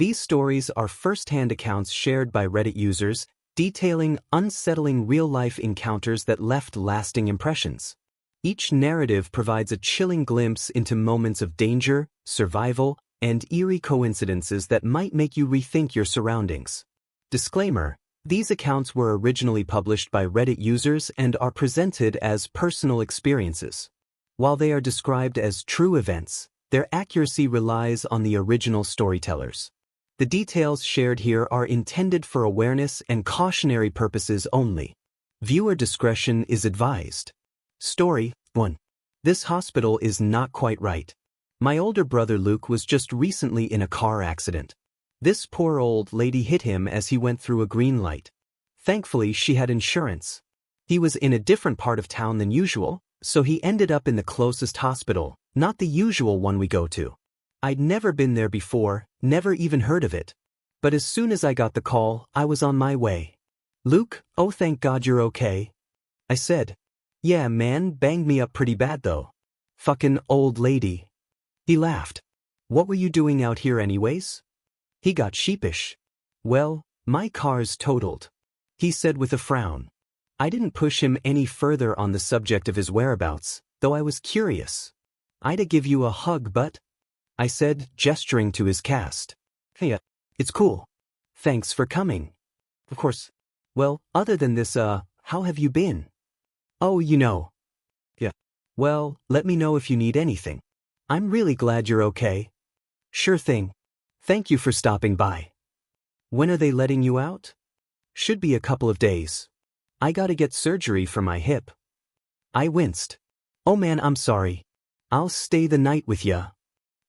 These stories are first-hand accounts shared by Reddit users, detailing unsettling real-life encounters that left lasting impressions. Each narrative provides a chilling glimpse into moments of danger, survival, and eerie coincidences that might make you rethink your surroundings. Disclaimer: these accounts were originally published by Reddit users and are presented as personal experiences. While they are described as true events, their accuracy relies on the original storytellers. The details shared here are intended for awareness and cautionary purposes only. Viewer discretion is advised. Story 1. This hospital is not quite right. My older brother Luke was just recently in a car accident. This poor old lady hit him as he went through a green light. Thankfully, she had insurance. He was in a different part of town than usual, so he ended up in the closest hospital, not the usual one we go to. I'd never been there before, never even heard of it. But as soon as I got the call, I was on my way. "Luke, oh thank God you're okay," I said. "Yeah man, banged me up pretty bad though. Fucking old lady." He laughed. "What were you doing out here anyways?" He got sheepish. "Well, my car's totaled," he said with a frown. I didn't push him any further on the subject of his whereabouts, though I was curious. "I'd give you a hug but," I said, gesturing to his cast. "Hey, it's cool. Thanks for coming." "Of course. Well, other than this, how have you been?" "Oh, you know." "Yeah. Well, let me know if you need anything. I'm really glad you're okay." "Sure thing. Thank you for stopping by." "When are they letting you out?" "Should be a couple of days. I gotta get surgery for my hip." I winced. "Oh man, I'm sorry. I'll stay the night with ya."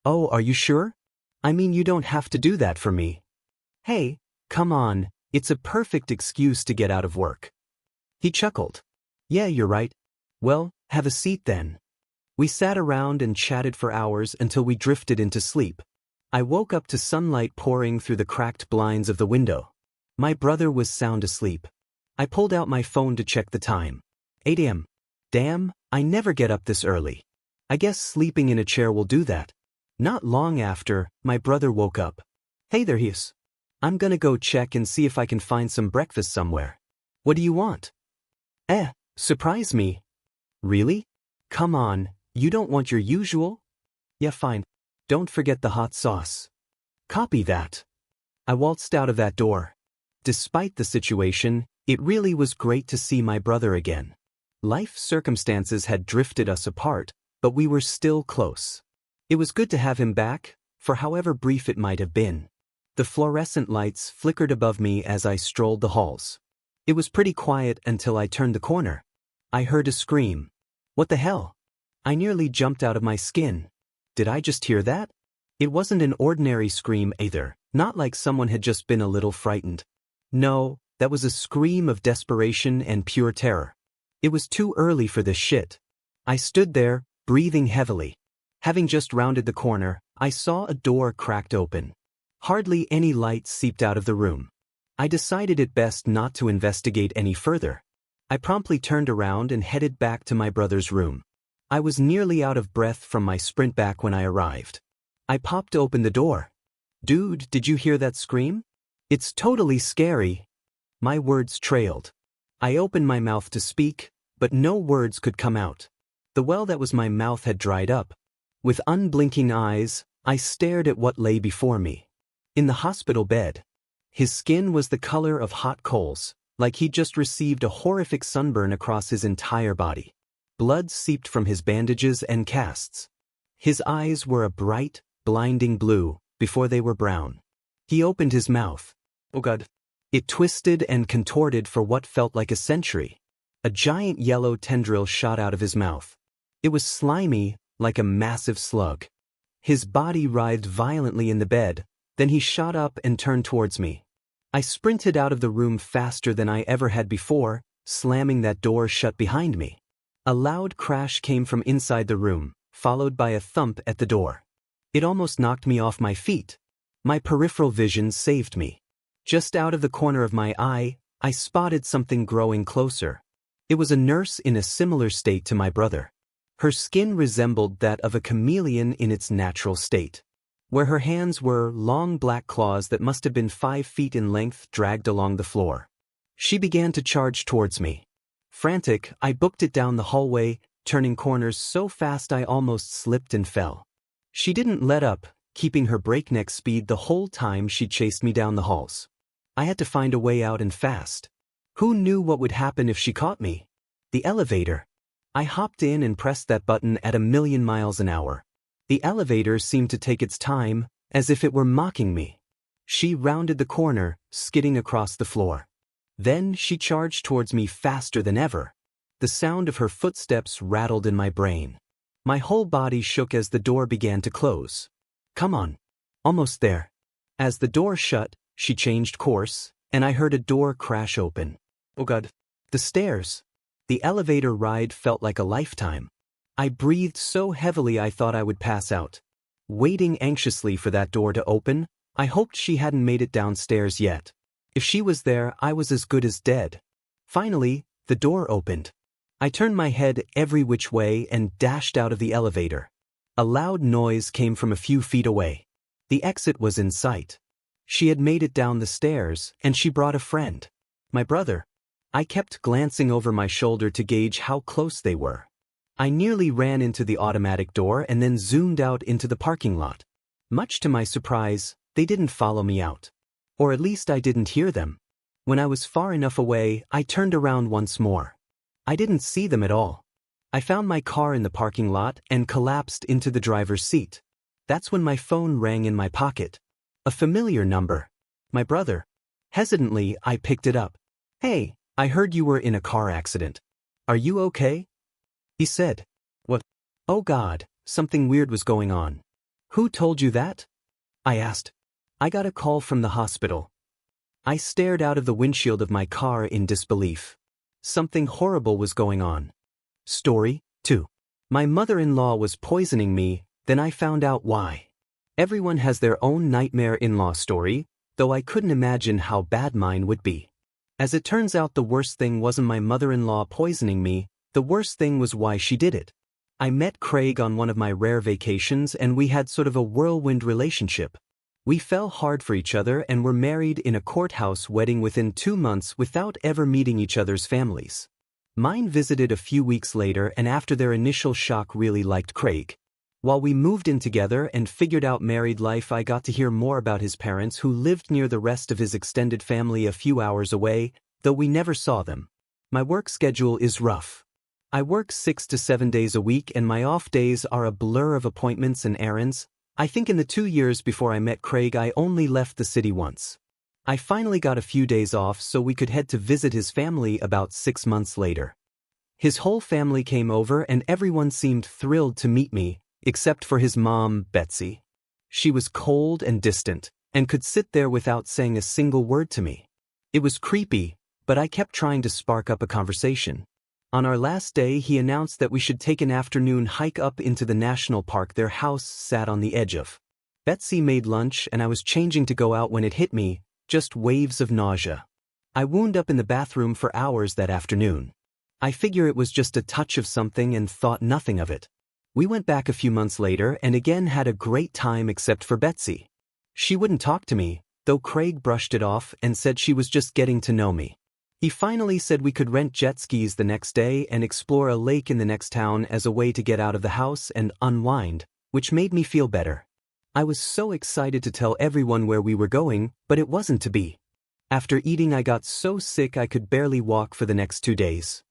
"Oh, are you sure? I mean, you don't have to do that for me." "Hey, come on, it's a perfect excuse to get out of work." He chuckled. "Yeah, you're right. Well, have a seat then." We sat around and chatted for hours until we drifted into sleep. I woke up to sunlight pouring through the cracked blinds of the window. My brother was sound asleep. I pulled out my phone to check the time. 8 a.m. Damn, I never get up this early. I guess sleeping in a chair will do that. Not long after, my brother woke up. "Hey there he is. I'm gonna go check and see if I can find some breakfast somewhere." "What do you want?" Surprise me." "Really? Come on, you don't want your usual?" "Yeah, fine. Don't forget the hot sauce." "Copy that." I waltzed out of that door. Despite the situation, it really was great to see my brother again. Life circumstances had drifted us apart, but we were still close. It was good to have him back, for however brief it might have been. The fluorescent lights flickered above me as I strolled the halls. It was pretty quiet until I turned the corner. I heard a scream. What the hell? I nearly jumped out of my skin. Did I just hear that? It wasn't an ordinary scream either, not like someone had just been a little frightened. No, that was a scream of desperation and pure terror. It was too early for this shit. I stood there, breathing heavily. Having just rounded the corner, I saw a door cracked open. Hardly any light seeped out of the room. I decided it best not to investigate any further. I promptly turned around and headed back to my brother's room. I was nearly out of breath from my sprint back when I arrived. I popped open the door. "Dude, did you hear that scream? It's totally scary." My words trailed. I opened my mouth to speak, but no words could come out. The well that was my mouth had dried up. With unblinking eyes, I stared at what lay before me. In the hospital bed. His skin was the color of hot coals, like he'd just received a horrific sunburn across his entire body. Blood seeped from his bandages and casts. His eyes were a bright, blinding blue, before they were brown. He opened his mouth. Oh God. It twisted and contorted for what felt like a century. A giant yellow tendril shot out of his mouth. It was slimy, like a massive slug. His body writhed violently in the bed, then he shot up and turned towards me. I sprinted out of the room faster than I ever had before, slamming that door shut behind me. A loud crash came from inside the room, followed by a thump at the door. It almost knocked me off my feet. My peripheral vision saved me. Just out of the corner of my eye, I spotted something growing closer. It was a nurse in a similar state to my brother. Her skin resembled that of a chameleon in its natural state. where her hands were long black claws that must have been 5 feet in length dragged along the floor. She began to charge towards me. Frantic, I booked it down the hallway, turning corners so fast I almost slipped and fell. She didn't let up, keeping her breakneck speed the whole time she chased me down the halls. I had to find a way out and fast. Who knew what would happen if she caught me? The elevator. I hopped in and pressed that button at 1,000,000 miles an hour. The elevator seemed to take its time, as if it were mocking me. She rounded the corner, skidding across the floor. Then she charged towards me faster than ever. The sound of her footsteps rattled in my brain. My whole body shook as the door began to close. Come on. Almost there. As the door shut, she changed course, and I heard a door crash open. Oh God. The stairs. The elevator ride felt like a lifetime. I breathed so heavily I thought I would pass out. Waiting anxiously for that door to open, I hoped she hadn't made it downstairs yet. If she was there, I was as good as dead. Finally, the door opened. I turned my head every which way and dashed out of the elevator. A loud noise came from a few feet away. The exit was in sight. She had made it down the stairs, and she brought a friend. My brother. I kept glancing over my shoulder to gauge how close they were. I nearly ran into the automatic door and then zoomed out into the parking lot. Much to my surprise, they didn't follow me out. Or at least I didn't hear them. When I was far enough away, I turned around once more. I didn't see them at all. I found my car in the parking lot and collapsed into the driver's seat. That's when my phone rang in my pocket. A familiar number. My brother. Hesitantly, I picked it up. Hey, I heard you were in a car accident. Are you okay? He said. What? Oh God, something weird was going on. Who told you that? I asked. I got a call from the hospital. I stared out of the windshield of my car in disbelief. Something horrible was going on. Story 2. My mother-in-law was poisoning me, then I found out why. Everyone has their own nightmare in-law story, though I couldn't imagine how bad mine would be. As it turns out, the worst thing wasn't my mother-in-law poisoning me, the worst thing was why she did it. I met Craig on one of my rare vacations and we had sort of a whirlwind relationship. We fell hard for each other and were married in a courthouse wedding within 2 months without ever meeting each other's families. Mine visited a few weeks later and after their initial shock really liked Craig. While we moved in together and figured out married life, I got to hear more about his parents who lived near the rest of his extended family a few hours away, though we never saw them. My work schedule is rough. I work 6 to 7 days a week and my off days are a blur of appointments and errands. I think in the 2 years before I met Craig I only left the city once. I finally got a few days off so we could head to visit his family about 6 months later. His whole family came over and everyone seemed thrilled to meet me, except for his mom, Betsy. She was cold and distant, and could sit there without saying a single word to me. It was creepy, but I kept trying to spark up a conversation. On our last day, he announced that we should take an afternoon hike up into the national park their house sat on the edge of. Betsy made lunch and I was changing to go out when it hit me, just waves of nausea. I wound up in the bathroom for hours that afternoon. I figure it was just a touch of something and thought nothing of it. We went back a few months later and again had a great time except for Betsy. She wouldn't talk to me, though Craig brushed it off and said she was just getting to know me. He finally said we could rent jet skis the next day and explore a lake in the next town as a way to get out of the house and unwind, which made me feel better. I was so excited to tell everyone where we were going, but it wasn't to be. After eating, I got so sick I could barely walk for the next 2 days.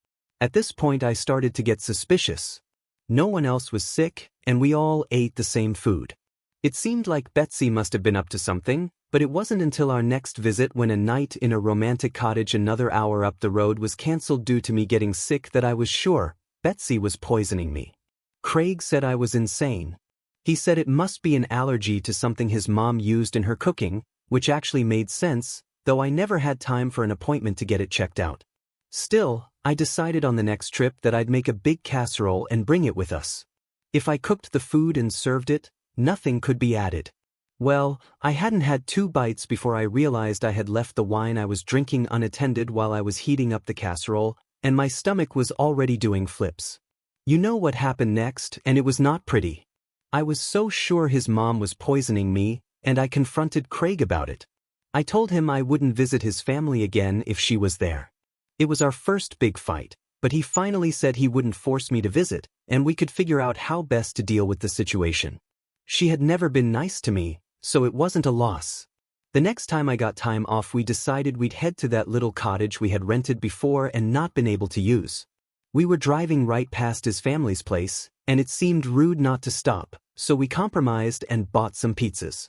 At this point, I started to get suspicious. No one else was sick, and we all ate the same food. It seemed like Betsy must have been up to something, but it wasn't until our next visit when a night in a romantic cottage another hour up the road was cancelled due to me getting sick that I was sure Betsy was poisoning me. Craig said I was insane. He said it must be an allergy to something his mom used in her cooking, which actually made sense, though I never had time for an appointment to get it checked out. Still, I decided on the next trip that I'd make a big casserole and bring it with us. If I cooked the food and served it, nothing could be added. Well, I hadn't had 2 bites before I realized I had left the wine I was drinking unattended while I was heating up the casserole, and my stomach was already doing flips. You know what happened next, and it was not pretty. I was so sure his mom was poisoning me, and I confronted Craig about it. I told him I wouldn't visit his family again if she was there. It was our first big fight, but he finally said he wouldn't force me to visit, and we could figure out how best to deal with the situation. She had never been nice to me, so it wasn't a loss. The next time I got time off, we decided we'd head to that little cottage we had rented before and not been able to use. We were driving right past his family's place, and it seemed rude not to stop, so we compromised and bought some pizzas.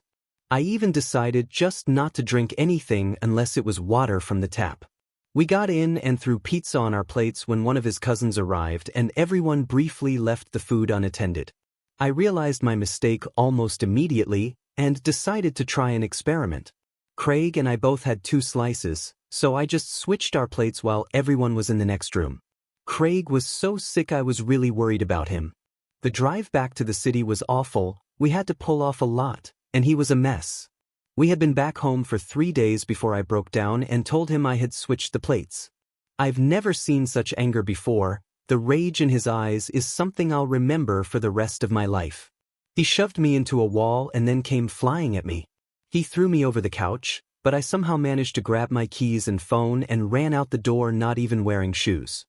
I even decided just not to drink anything unless it was water from the tap. We got in and threw pizza on our plates when one of his cousins arrived, and everyone briefly left the food unattended. I realized my mistake almost immediately and decided to try an experiment. Craig and I both had 2 slices, so I just switched our plates while everyone was in the next room. Craig was so sick I was really worried about him. The drive back to the city was awful, we had to pull off a lot, and he was a mess. We had been back home for 3 days before I broke down and told him I had switched the plates. I've never seen such anger before. The rage in his eyes is something I'll remember for the rest of my life. He shoved me into a wall and then came flying at me. He threw me over the couch, but I somehow managed to grab my keys and phone and ran out the door not even wearing shoes.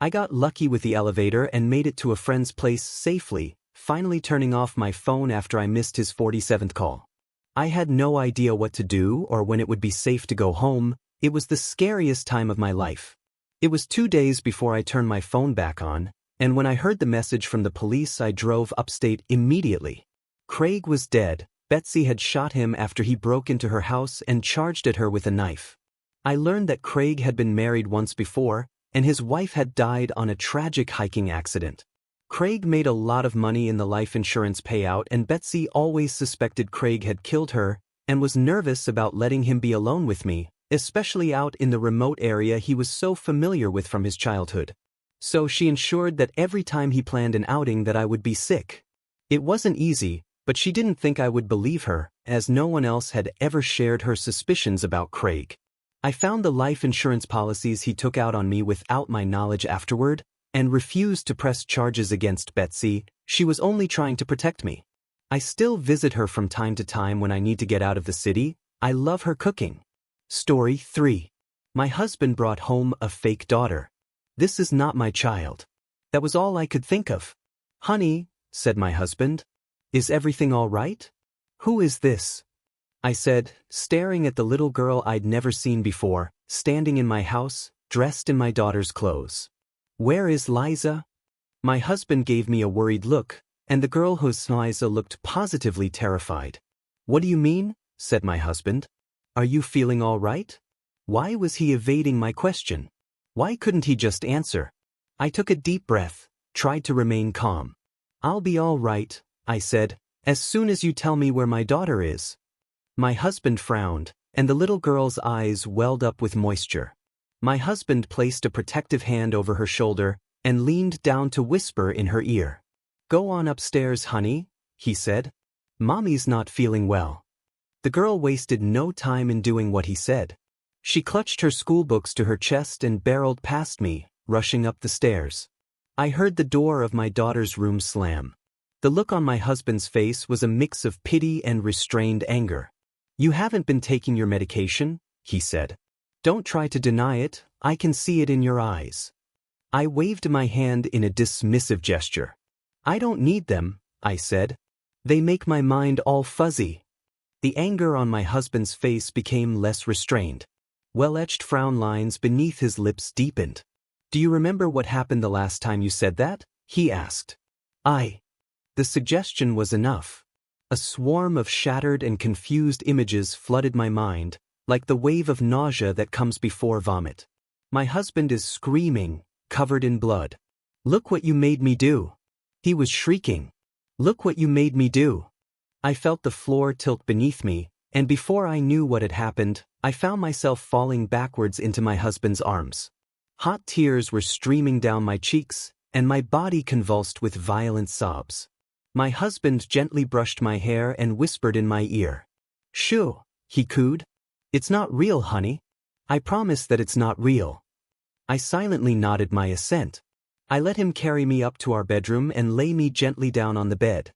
I got lucky with the elevator and made it to a friend's place safely, finally turning off my phone after I missed his 47th call. I had no idea what to do or when it would be safe to go home. It was the scariest time of my life. It was 2 days before I turned my phone back on, and when I heard the message from the police, I drove upstate immediately. Craig was dead. Betsy had shot him after he broke into her house and charged at her with a knife. I learned that Craig had been married once before, and his wife had died on a tragic hiking accident. Craig made a lot of money in the life insurance payout, and Betsy always suspected Craig had killed her and was nervous about letting him be alone with me, especially out in the remote area he was so familiar with from his childhood. So she ensured that every time he planned an outing that I would be sick. It wasn't easy, but she didn't think I would believe her, as no one else had ever shared her suspicions about Craig. I found the life insurance policies he took out on me without my knowledge afterward, and refused to press charges against Betsy. She was only trying to protect me. I still visit her from time to time when I need to get out of the city. I love her cooking. Story 3. My husband brought home a fake daughter. This is not my child. That was all I could think of. Honey, said my husband, is everything all right? Who is this? I said, staring at the little girl I'd never seen before, standing in my house, dressed in my daughter's clothes. Where is Liza? My husband gave me a worried look, and the girl whose Liza looked positively terrified. What do you mean? Said my husband. Are you feeling all right? Why was he evading my question? Why couldn't he just answer? I took a deep breath, tried to remain calm. I'll be all right, I said, as soon as you tell me where my daughter is. My husband frowned, and the little girl's eyes welled up with moisture. My husband placed a protective hand over her shoulder and leaned down to whisper in her ear. Go on upstairs, honey, he said. Mommy's not feeling well. The girl wasted no time in doing what he said. She clutched her school books to her chest and barreled past me, rushing up the stairs. I heard the door of my daughter's room slam. The look on my husband's face was a mix of pity and restrained anger. You haven't been taking your medication, he said. Don't try to deny it, I can see it in your eyes. I waved my hand in a dismissive gesture. I don't need them, I said. They make my mind all fuzzy. The anger on my husband's face became less restrained. Well-etched frown lines beneath his lips deepened. Do you remember what happened the last time you said that? He asked. The suggestion was enough. A swarm of shattered and confused images flooded my mind, like the wave of nausea that comes before vomit. My husband is screaming, covered in blood. Look what you made me do. He was shrieking. Look what you made me do. I felt the floor tilt beneath me, and before I knew what had happened, I found myself falling backwards into my husband's arms. Hot tears were streaming down my cheeks, and my body convulsed with violent sobs. My husband gently brushed my hair and whispered in my ear. Shoo, he cooed. It's not real, honey. I promise that it's not real. I silently nodded my assent. I let him carry me up to our bedroom and lay me gently down on the bed.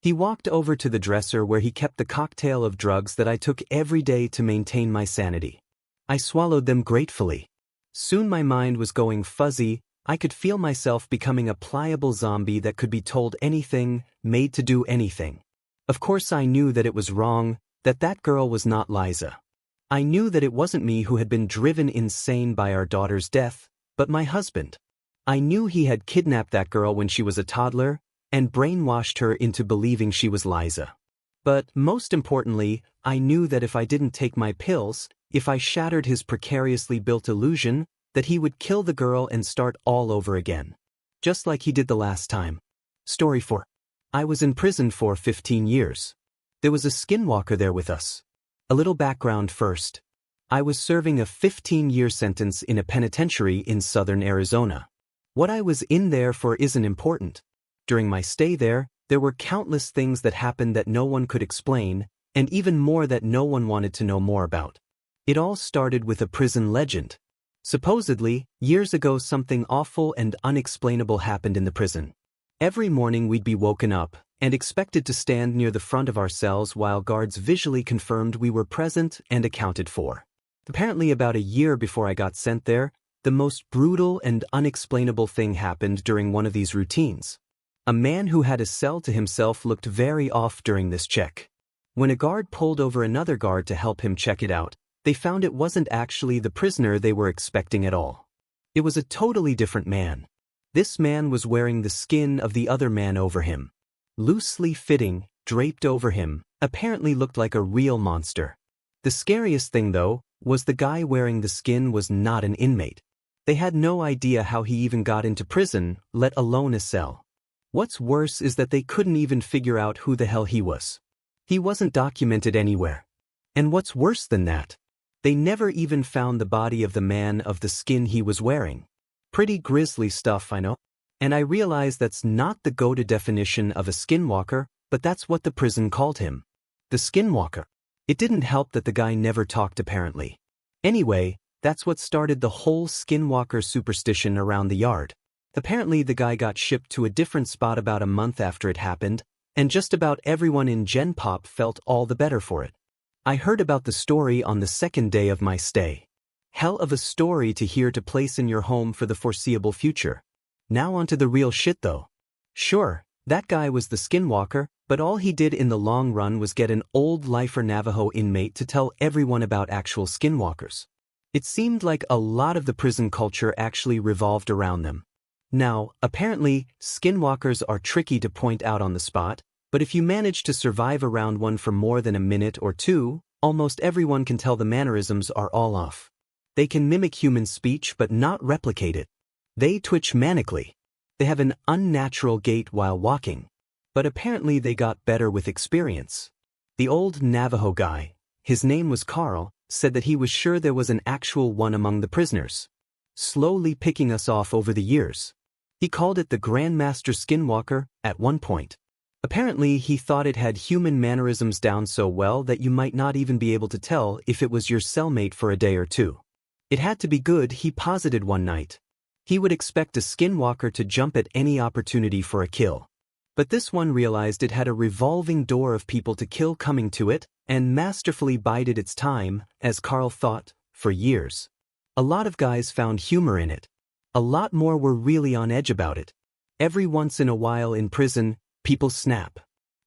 He walked over to the dresser where he kept the cocktail of drugs that I took every day to maintain my sanity. I swallowed them gratefully. Soon my mind was going fuzzy. I could feel myself becoming a pliable zombie that could be told anything, made to do anything. Of course I knew that it was wrong, that girl was not Liza. I knew that it wasn't me who had been driven insane by our daughter's death, but my husband. I knew he had kidnapped that girl when she was a toddler, and brainwashed her into believing she was Liza. But most importantly, I knew that if I didn't take my pills, if I shattered his precariously built illusion, that he would kill the girl and start all over again. Just like he did the last time. Story 4. I was in prison for 15 years. There was a skinwalker there with us. A little background first. I was serving a 15-year sentence in a penitentiary in southern Arizona. What I was in there for isn't important. During my stay there were countless things that happened that no one could explain, and even more that no one wanted to know more about. It all started with a prison legend. Supposedly, years ago something awful and unexplainable happened in the prison. Every morning we'd be woken up and expected to stand near the front of our cells while guards visually confirmed we were present and accounted for. Apparently about a year before I got sent there, the most brutal and unexplainable thing happened during one of these routines. A man who had a cell to himself looked very off during this check. When a guard pulled over another guard to help him check it out, they found it wasn't actually the prisoner they were expecting at all. It was a totally different man. This man was wearing the skin of the other man over him. Loosely fitting, draped over him, apparently looked like a real monster. The scariest thing, though, was the guy wearing the skin was not an inmate. They had no idea how he even got into prison, let alone a cell. What's worse is that they couldn't even figure out who the hell he was. He wasn't documented anywhere. And what's worse than that? They never even found the body of the man of the skin he was wearing. Pretty grisly stuff, I know. And I realize that's not the go-to definition of a skinwalker, but that's what the prison called him. The skinwalker. It didn't help that the guy never talked apparently. Anyway, that's what started the whole skinwalker superstition around the yard. Apparently the guy got shipped to a different spot about a month after it happened, and just about everyone in Gen Pop felt all the better for it. I heard about the story on the second day of my stay. Hell of a story to hear to place in your home for the foreseeable future. Now onto the real shit though. Sure, that guy was the skinwalker, but all he did in the long run was get an old lifer Navajo inmate to tell everyone about actual skinwalkers. It seemed like a lot of the prison culture actually revolved around them. Now, apparently, skinwalkers are tricky to point out on the spot, but if you manage to survive around one for more than a minute or two, almost everyone can tell the mannerisms are all off. They can mimic human speech but not replicate it. They twitch manically. They have an unnatural gait while walking. But apparently they got better with experience. The old Navajo guy, his name was Carl, said that he was sure there was an actual one among the prisoners, slowly picking us off over the years. He called it the Grandmaster Skinwalker at one point. Apparently he thought it had human mannerisms down so well that you might not even be able to tell if it was your cellmate for a day or two. It had to be good, he posited one night. He would expect a skinwalker to jump at any opportunity for a kill. But this one realized it had a revolving door of people to kill coming to it, and masterfully bided its time, as Carl thought, for years. A lot of guys found humor in it. A lot more were really on edge about it. Every once in a while in prison, people snap.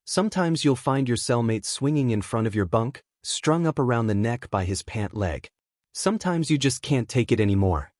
Sometimes you'll find your cellmate swinging in front of your bunk, strung up around the neck by his pant leg. Sometimes you just can't take it anymore.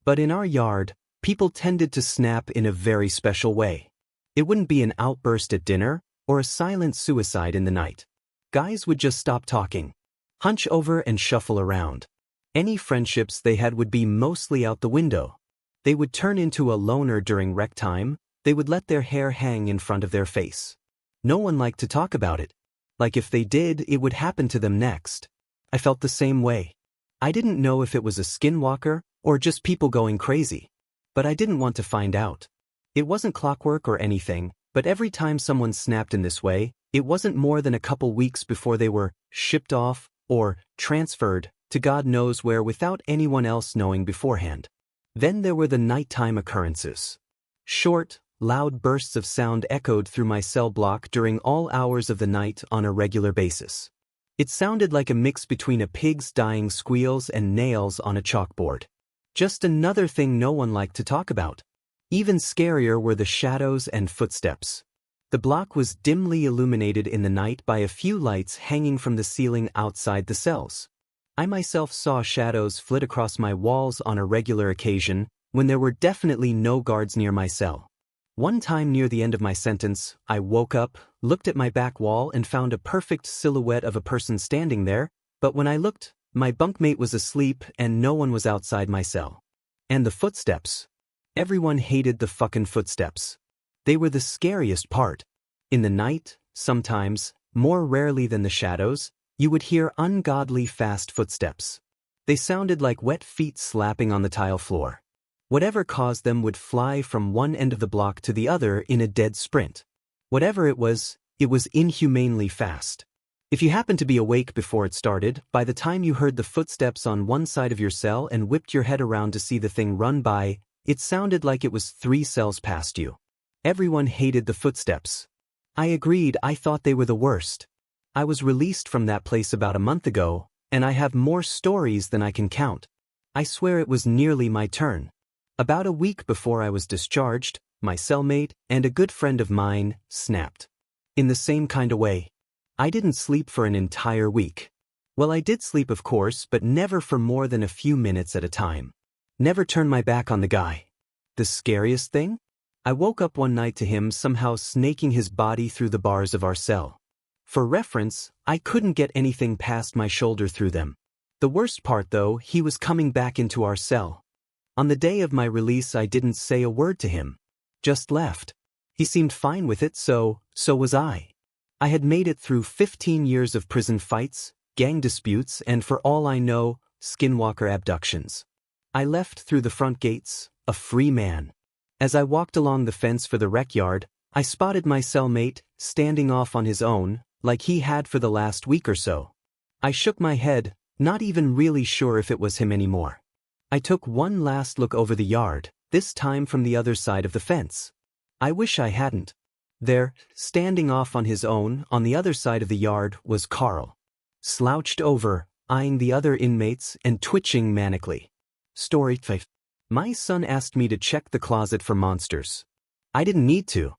But in our yard, people tended to snap in a very special way. It wouldn't be an outburst at dinner, or a silent suicide in the night. Guys would just stop talking, hunch over and shuffle around. Any friendships they had would be mostly out the window. They would turn into a loner during rec time. They would let their hair hang in front of their face. No one liked to talk about it. Like if they did, it would happen to them next. I felt the same way. I didn't know if it was a skinwalker or just people going crazy. But I didn't want to find out. It wasn't clockwork or anything, but every time someone snapped in this way, it wasn't more than a couple weeks before they were shipped off or transferred to God knows where without anyone else knowing beforehand. Then there were the nighttime occurrences. Short, loud bursts of sound echoed through my cell block during all hours of the night on a regular basis. It sounded like a mix between a pig's dying squeals and nails on a chalkboard. Just another thing no one liked to talk about. Even scarier were the shadows and footsteps. The block was dimly illuminated in the night by a few lights hanging from the ceiling outside the cells. I myself saw shadows flit across my walls on a regular occasion, when there were definitely no guards near my cell. One time near the end of my sentence, I woke up, looked at my back wall and found a perfect silhouette of a person standing there, but when I looked, my bunkmate was asleep and no one was outside my cell. And the footsteps. Everyone hated the fucking footsteps. They were the scariest part. In the night, sometimes, more rarely than the shadows, you would hear ungodly fast footsteps. They sounded like wet feet slapping on the tile floor. Whatever caused them would fly from one end of the block to the other in a dead sprint. Whatever it was inhumanely fast. If you happened to be awake before it started, by the time you heard the footsteps on one side of your cell and whipped your head around to see the thing run by, it sounded like it was 3 cells past you. Everyone hated the footsteps. I agreed. I thought they were the worst. I was released from that place about a month ago, and I have more stories than I can count. I swear it was nearly my turn. About a week before I was discharged, my cellmate and a good friend of mine snapped. In the same kind of way. I didn't sleep for an entire week. Well, I did sleep of course, but never for more than a few minutes at a time. Never turned my back on the guy. The scariest thing? I woke up one night to him somehow snaking his body through the bars of our cell. For reference, I couldn't get anything past my shoulder through them. The worst part though, he was coming back into our cell. On the day of my release I didn't say a word to him. Just left. He seemed fine with it, so was I. I had made it through 15 years of prison fights, gang disputes, and for all I know, skinwalker abductions. I left through the front gates, a free man. As I walked along the fence for the rec yard, I spotted my cellmate, standing off on his own, like he had for the last week or so. I shook my head, not even really sure if it was him anymore. I took one last look over the yard, this time from the other side of the fence. I wish I hadn't. There, standing off on his own, on the other side of the yard, was Carl. Slouched over, eyeing the other inmates and twitching manically. Story 5. My son asked me to check the closet for monsters. I didn't need to.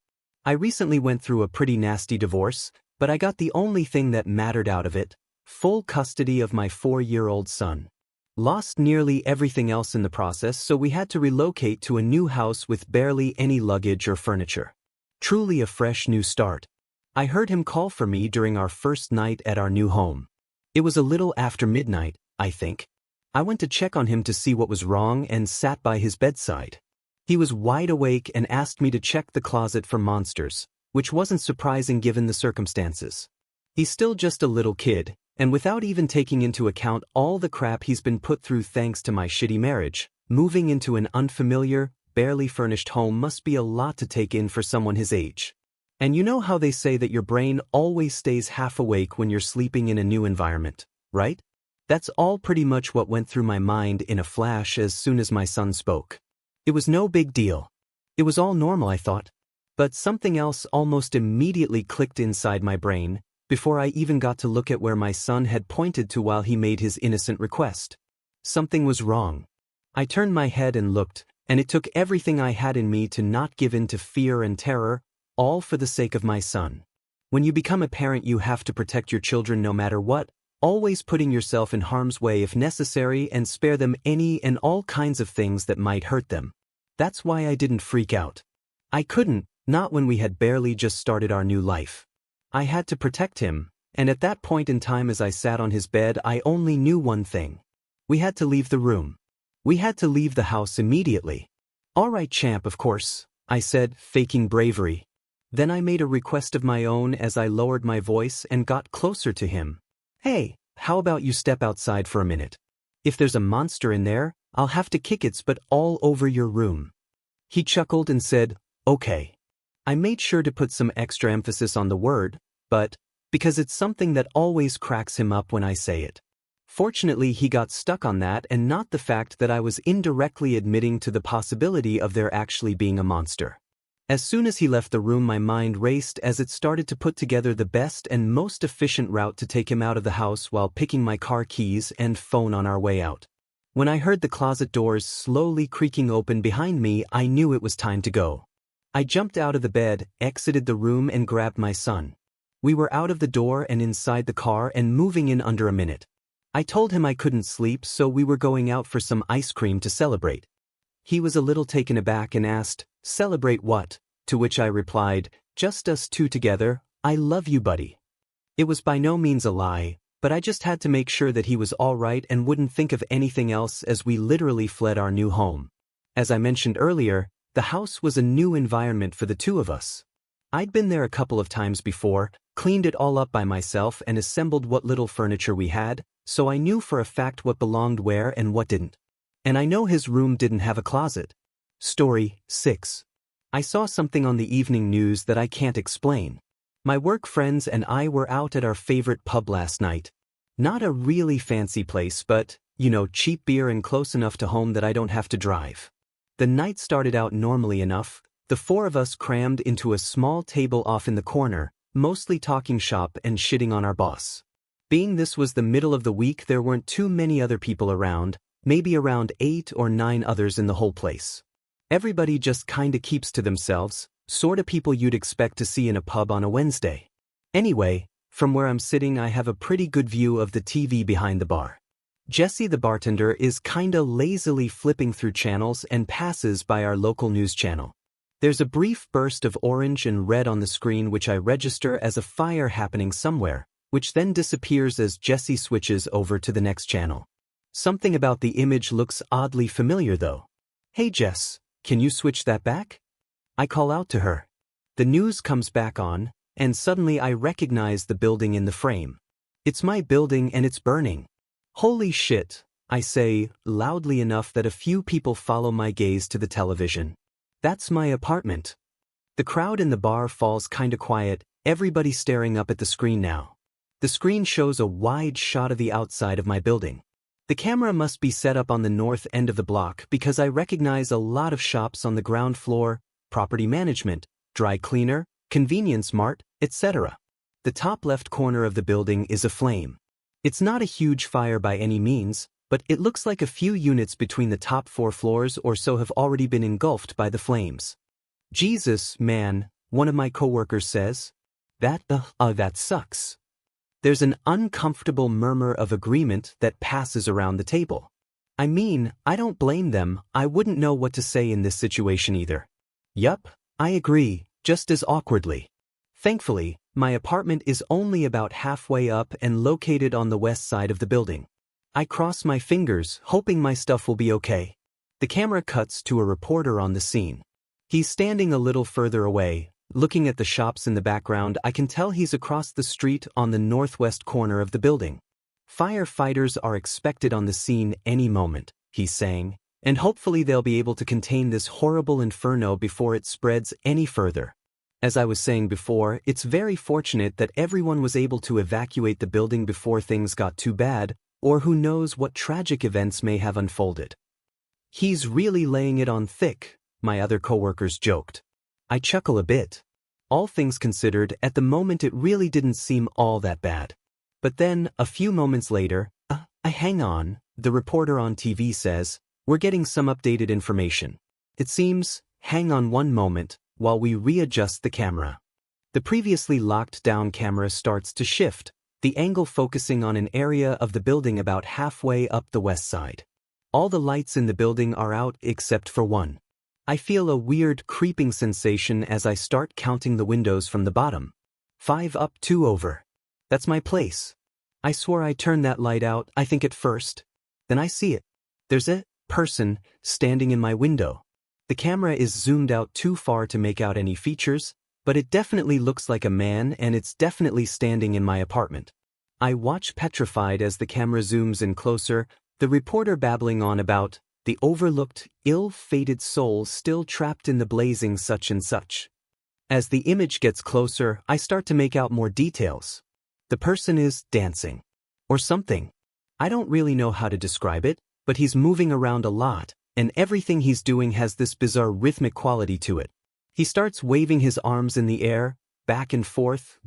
I recently went through a pretty nasty divorce, but I got the only thing that mattered out of it: full custody of my 4-year-old son. Lost nearly everything else in the process, so we had to relocate to a new house with barely any luggage or furniture. Truly a fresh new start. I heard him call for me during our first night at our new home. It was a little after midnight, I think. I went to check on him to see what was wrong and sat by his bedside. He was wide awake and asked me to check the closet for monsters, which wasn't surprising given the circumstances. He's still just a little kid, and without even taking into account all the crap he's been put through thanks to my shitty marriage, moving into an unfamiliar, barely furnished home must be a lot to take in for someone his age. And you know how they say that your brain always stays half awake when you're sleeping in a new environment, right? That's all pretty much what went through my mind in a flash as soon as my son spoke. It was no big deal. It was all normal, I thought. But something else almost immediately clicked inside my brain, before I even got to look at where my son had pointed to while he made his innocent request. Something was wrong. I turned my head and looked, and it took everything I had in me to not give in to fear and terror, all for the sake of my son. When you become a parent, you have to protect your children no matter what, always putting yourself in harm's way if necessary and spare them any and all kinds of things that might hurt them. That's why I didn't freak out. I couldn't, not when we had barely just started our new life. I had to protect him, and at that point in time as I sat on his bed I only knew one thing. We had to leave the room. We had to leave the house immediately. "All right, champ, of course," I said, faking bravery. Then I made a request of my own as I lowered my voice and got closer to him. "Hey, how about you step outside for a minute? If there's a monster in there, I'll have to kick its butt all over your room." He chuckled and said, "Okay." I made sure to put some extra emphasis on the word, but, because it's something that always cracks him up when I say it. Fortunately, he got stuck on that and not the fact that I was indirectly admitting to the possibility of there actually being a monster. As soon as he left the room, my mind raced as it started to put together the best and most efficient route to take him out of the house while picking my car keys and phone on our way out. When I heard the closet doors slowly creaking open behind me, I knew it was time to go. I jumped out of the bed, exited the room, and grabbed my son. We were out of the door and inside the car and moving in under a minute. I told him I couldn't sleep, so we were going out for some ice cream to celebrate. He was a little taken aback and asked, "Celebrate what?" To which I replied, "Just us two together, I love you, buddy." It was by no means a lie, but I just had to make sure that he was all right and wouldn't think of anything else as we literally fled our new home. As I mentioned earlier, the house was a new environment for the two of us. I'd been there a couple of times before, cleaned it all up by myself and assembled what little furniture we had, so I knew for a fact what belonged where and what didn't. And I know his room didn't have a closet. Story 6. I saw something on the evening news that I can't explain. My work friends and I were out at our favorite pub last night. Not a really fancy place, but, cheap beer and close enough to home that I don't have to drive. The night started out normally enough, the four of us crammed into a small table off in the corner, mostly talking shop and shitting on our boss. Being this was the middle of the week, there weren't too many other people around, maybe around 8 or 9 others in the whole place. Everybody just kinda keeps to themselves, sorta people you'd expect to see in a pub on a Wednesday. Anyway, from where I'm sitting I have a pretty good view of the TV behind the bar. Jesse the bartender is kinda lazily flipping through channels and passes by our local news channel. There's a brief burst of orange and red on the screen which I register as a fire happening somewhere, which then disappears as Jesse switches over to the next channel. Something about the image looks oddly familiar though. "Hey Jess, can you switch that back?" I call out to her. The news comes back on, and suddenly I recognize the building in the frame. It's my building and it's burning. "Holy shit," I say, loudly enough that a few people follow my gaze to the television. "That's my apartment." The crowd in the bar falls kinda quiet, everybody staring up at the screen now. The screen shows a wide shot of the outside of my building. The camera must be set up on the north end of the block because I recognize a lot of shops on the ground floor, property management, dry cleaner, convenience mart, etc. The top left corner of the building is aflame. It's not a huge fire by any means, but it looks like a few units between the top 4 floors or so have already been engulfed by the flames. "Jesus, man," one of my coworkers says. That sucks." There's an uncomfortable murmur of agreement that passes around the table. I mean, I don't blame them, I wouldn't know what to say in this situation either. "Yup, I agree," just as awkwardly. Thankfully, my apartment is only about halfway up and located on the west side of the building. I cross my fingers, hoping my stuff will be okay. The camera cuts to a reporter on the scene. He's standing a little further away. Looking at the shops in the background, I can tell he's across the street on the northwest corner of the building. "Firefighters are expected on the scene any moment," he's saying, "and hopefully they'll be able to contain this horrible inferno before it spreads any further." As I was saying before, it's very fortunate that everyone was able to evacuate the building before things got too bad, or who knows what tragic events may have unfolded. "He's really laying it on thick," my other coworkers joked. I chuckle a bit. All things considered, at the moment it really didn't seem all that bad. But then, a few moments later, hang on, the reporter on TV says, "We're getting some updated information." It seems, hang on one moment, while we readjust the camera. The previously locked down camera starts to shift, the angle focusing on an area of the building about halfway up the west side. All the lights in the building are out except for one. I feel a weird creeping sensation as I start counting the windows from the bottom. 5 up, 2 over. That's my place. I swore I turned that light out, I think at first. Then I see it. There's a person standing in my window. The camera is zoomed out too far to make out any features, but it definitely looks like a man and it's definitely standing in my apartment. I watch petrified as the camera zooms in closer, the reporter babbling on about the overlooked, ill-fated soul still trapped in the blazing such and such. As the image gets closer, I start to make out more details. The person is dancing. Or something. I don't really know how to describe it, but he's moving around a lot, and everything he's doing has this bizarre rhythmic quality to it. He starts waving his arms in the air, back and forth,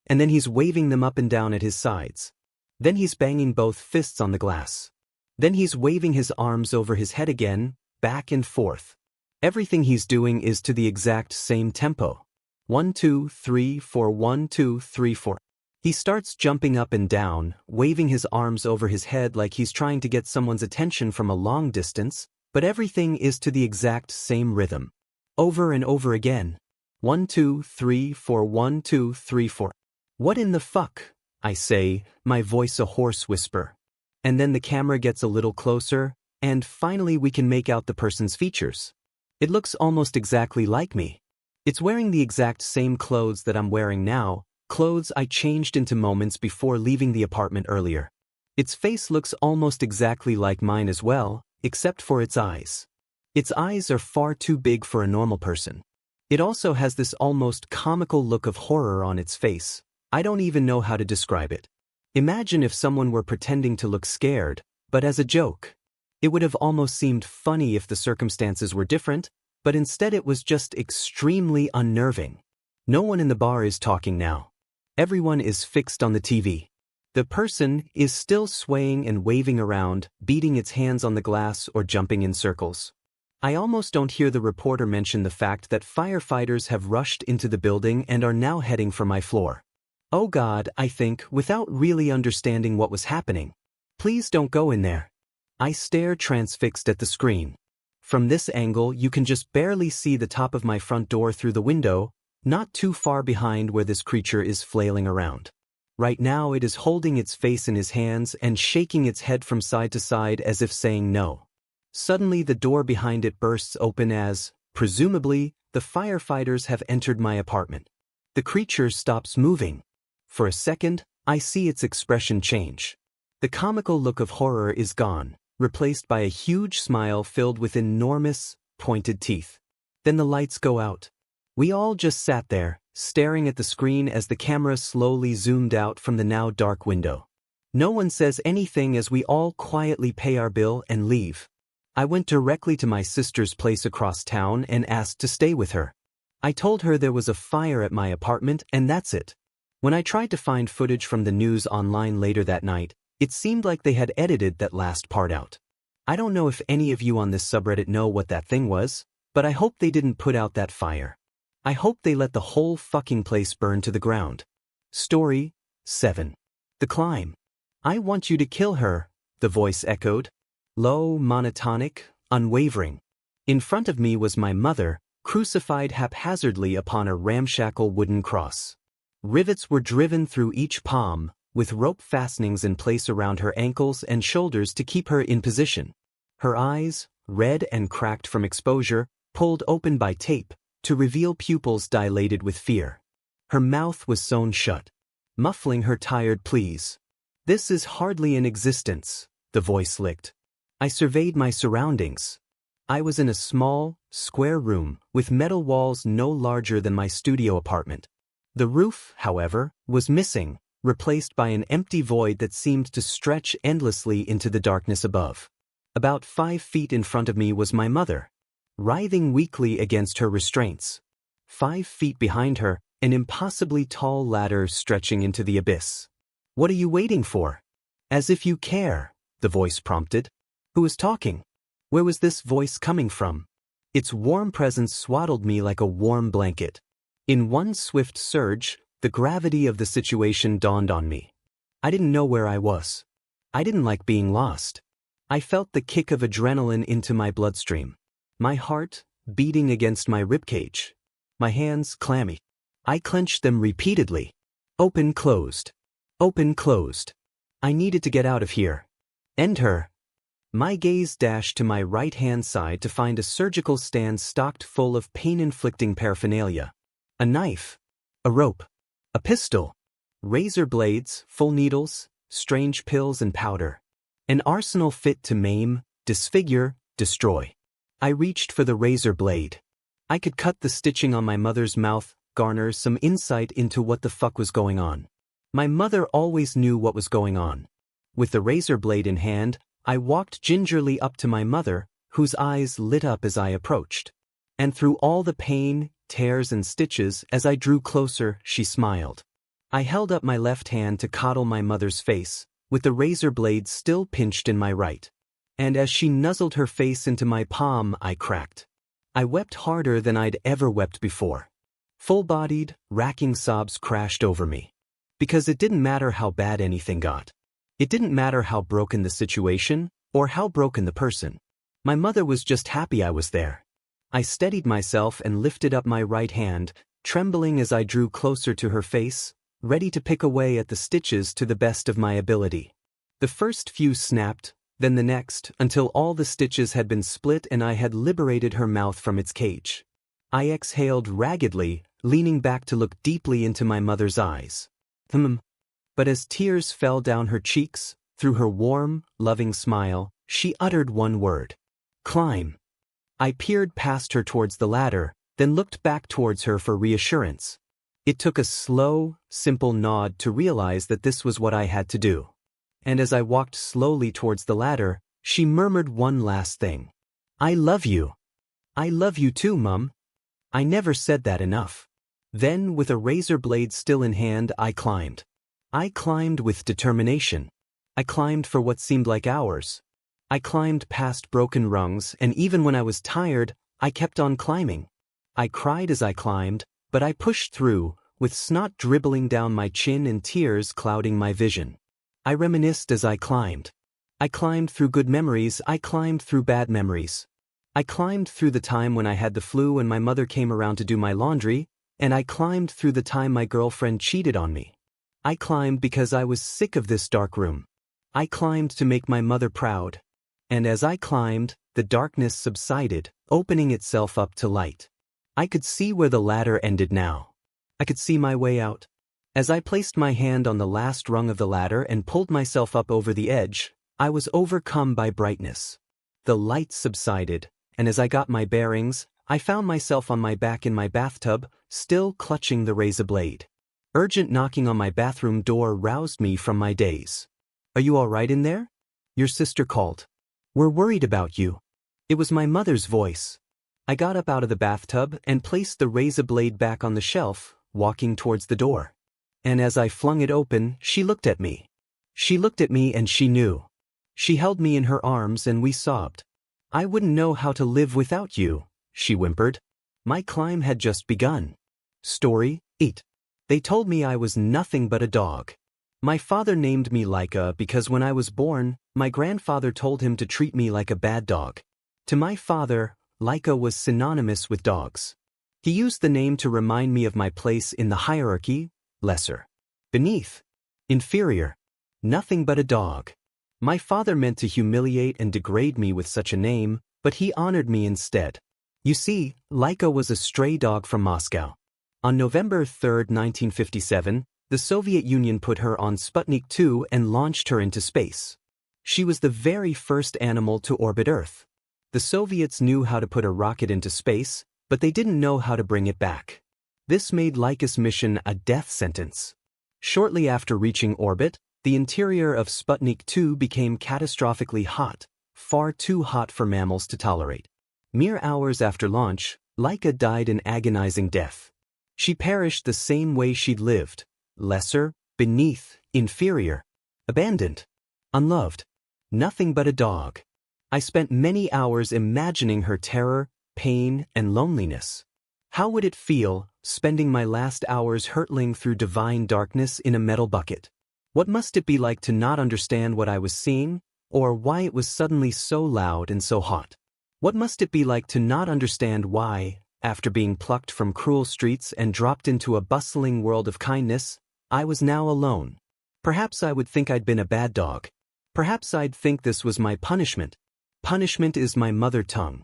and then he's waving them up and down at his sides. Then he's banging both fists on the glass. Then he's waving his arms over his head again, back and forth. Everything he's doing is to the exact same tempo. 1, 2, 3, 4, 1, 2, 3, 4. He starts jumping up and down, waving his arms over his head like he's trying to get someone's attention from a long distance, but everything is to the exact same rhythm. Over and over again. 1, 2, 3, 4, 1, 2, 3, 4. What in the fuck? I say, my voice a hoarse whisper. And then the camera gets a little closer, and finally we can make out the person's features. It looks almost exactly like me. It's wearing the exact same clothes that I'm wearing now, clothes I changed into moments before leaving the apartment earlier. Its face looks almost exactly like mine as well, except for its eyes. Its eyes are far too big for a normal person. It also has this almost comical look of horror on its face. I don't even know how to describe it. Imagine if someone were pretending to look scared, but as a joke. It would have almost seemed funny if the circumstances were different, but instead it was just extremely unnerving. No one in the bar is talking now. Everyone is fixed on the TV. The person is still swaying and waving around, beating its hands on the glass or jumping in circles. I almost don't hear the reporter mention the fact that firefighters have rushed into the building and are now heading for my floor. Oh God, I think, without really understanding what was happening. Please don't go in there. I stare transfixed at the screen. From this angle you can just barely see the top of my front door through the window, not too far behind where this creature is flailing around. Right now it is holding its face in his hands and shaking its head from side to side as if saying no. Suddenly the door behind it bursts open as, presumably, the firefighters have entered my apartment. The creature stops moving. For a second, I see its expression change. The comical look of horror is gone, replaced by a huge smile filled with enormous, pointed teeth. Then the lights go out. We all just sat there, staring at the screen as the camera slowly zoomed out from the now dark window. No one says anything as we all quietly pay our bill and leave. I went directly to my sister's place across town and asked to stay with her. I told her there was a fire at my apartment and that's it. When I tried to find footage from the news online later that night, it seemed like they had edited that last part out. I don't know if any of you on this subreddit know what that thing was, but I hope they didn't put out that fire. I hope they let the whole fucking place burn to the ground. Story 7. The Climb. I want you to kill her, the voice echoed. Low, monotonic, unwavering. In front of me was my mother, crucified haphazardly upon a ramshackle wooden cross. Rivets were driven through each palm, with rope fastenings in place around her ankles and shoulders to keep her in position. Her eyes, red and cracked from exposure, pulled open by tape, to reveal pupils dilated with fear. Her mouth was sewn shut, muffling her tired pleas. This is hardly an existence, the voice licked. I surveyed my surroundings. I was in a small, square room, with metal walls no larger than my studio apartment. The roof, however, was missing, replaced by an empty void that seemed to stretch endlessly into the darkness above. About 5 feet in front of me was my mother, writhing weakly against her restraints. 5 feet behind her, an impossibly tall ladder stretching into the abyss. What are you waiting for? As if you care, the voice prompted. Who was talking? Where was this voice coming from? Its warm presence swaddled me like a warm blanket. In one swift surge, the gravity of the situation dawned on me. I didn't know where I was. I didn't like being lost. I felt the kick of adrenaline into my bloodstream. My heart beating against my ribcage. My hands clammy. I clenched them repeatedly. Open, closed. Open, closed. I needed to get out of here. End her. My gaze dashed to my right-hand side to find a surgical stand stocked full of pain-inflicting paraphernalia. A knife. A rope. A pistol. Razor blades, full needles, strange pills and powder. An arsenal fit to maim, disfigure, destroy. I reached for the razor blade. I could cut the stitching on my mother's mouth, garner some insight into what the fuck was going on. My mother always knew what was going on. With the razor blade in hand, I walked gingerly up to my mother, whose eyes lit up as I approached. And through all the pain, tears and stitches, as I drew closer, she smiled. I held up my left hand to coddle my mother's face, with the razor blade still pinched in my right. And as she nuzzled her face into my palm, I cracked. I wept harder than I'd ever wept before. Full-bodied, racking sobs crashed over me. Because it didn't matter how bad anything got. It didn't matter how broken the situation, or how broken the person. My mother was just happy I was there. I steadied myself and lifted up my right hand, trembling as I drew closer to her face, ready to pick away at the stitches to the best of my ability. The first few snapped, then the next, until all the stitches had been split and I had liberated her mouth from its cage. I exhaled raggedly, leaning back to look deeply into my mother's eyes. But as tears fell down her cheeks, through her warm, loving smile, she uttered one word. Climb. I peered past her towards the ladder, then looked back towards her for reassurance. It took a slow, simple nod to realize that this was what I had to do. And as I walked slowly towards the ladder, she murmured one last thing. I love you. I love you too, Mum. I never said that enough. Then, with a razor blade still in hand, I climbed. I climbed with determination. I climbed for what seemed like hours. I climbed past broken rungs, and even when I was tired, I kept on climbing. I cried as I climbed, but I pushed through, with snot dribbling down my chin and tears clouding my vision. I reminisced as I climbed. I climbed through good memories, I climbed through bad memories. I climbed through the time when I had the flu and my mother came around to do my laundry, and I climbed through the time my girlfriend cheated on me. I climbed because I was sick of this dark room. I climbed to make my mother proud. And as I climbed, the darkness subsided, opening itself up to light. I could see where the ladder ended now. I could see my way out. As I placed my hand on the last rung of the ladder and pulled myself up over the edge, I was overcome by brightness. The light subsided, and as I got my bearings, I found myself on my back in my bathtub, still clutching the razor blade. Urgent knocking on my bathroom door roused me from my daze. Are you all right in there? Your sister called. We're worried about you. It was my mother's voice. I got up out of the bathtub and placed the razor blade back on the shelf, walking towards the door. And as I flung it open, she looked at me. She looked at me and she knew. She held me in her arms and we sobbed. I wouldn't know how to live without you, she whimpered. My climb had just begun. Story 8. They told me I was nothing but a dog. My father named me Laika because when I was born, my grandfather told him to treat me like a bad dog. To my father, Laika was synonymous with dogs. He used the name to remind me of my place in the hierarchy, lesser, beneath, inferior, nothing but a dog. My father meant to humiliate and degrade me with such a name, but he honored me instead. You see, Laika was a stray dog from Moscow. On November 3, 1957, the Soviet Union put her on Sputnik 2 and launched her into space. She was the very first animal to orbit Earth. The Soviets knew how to put a rocket into space, but they didn't know how to bring it back. This made Laika's mission a death sentence. Shortly after reaching orbit, the interior of Sputnik 2 became catastrophically hot, far too hot for mammals to tolerate. Mere hours after launch, Laika died an agonizing death. She perished the same way she'd lived, lesser, beneath, inferior, abandoned, unloved, nothing but a dog. I spent many hours imagining her terror, pain, and loneliness. How would it feel, spending my last hours hurtling through divine darkness in a metal bucket? What must it be like to not understand what I was seeing, or why it was suddenly so loud and so hot? What must it be like to not understand why, after being plucked from cruel streets and dropped into a bustling world of kindness, I was now alone? Perhaps I would think I'd been a bad dog. Perhaps I'd think this was my punishment. Punishment is my mother tongue.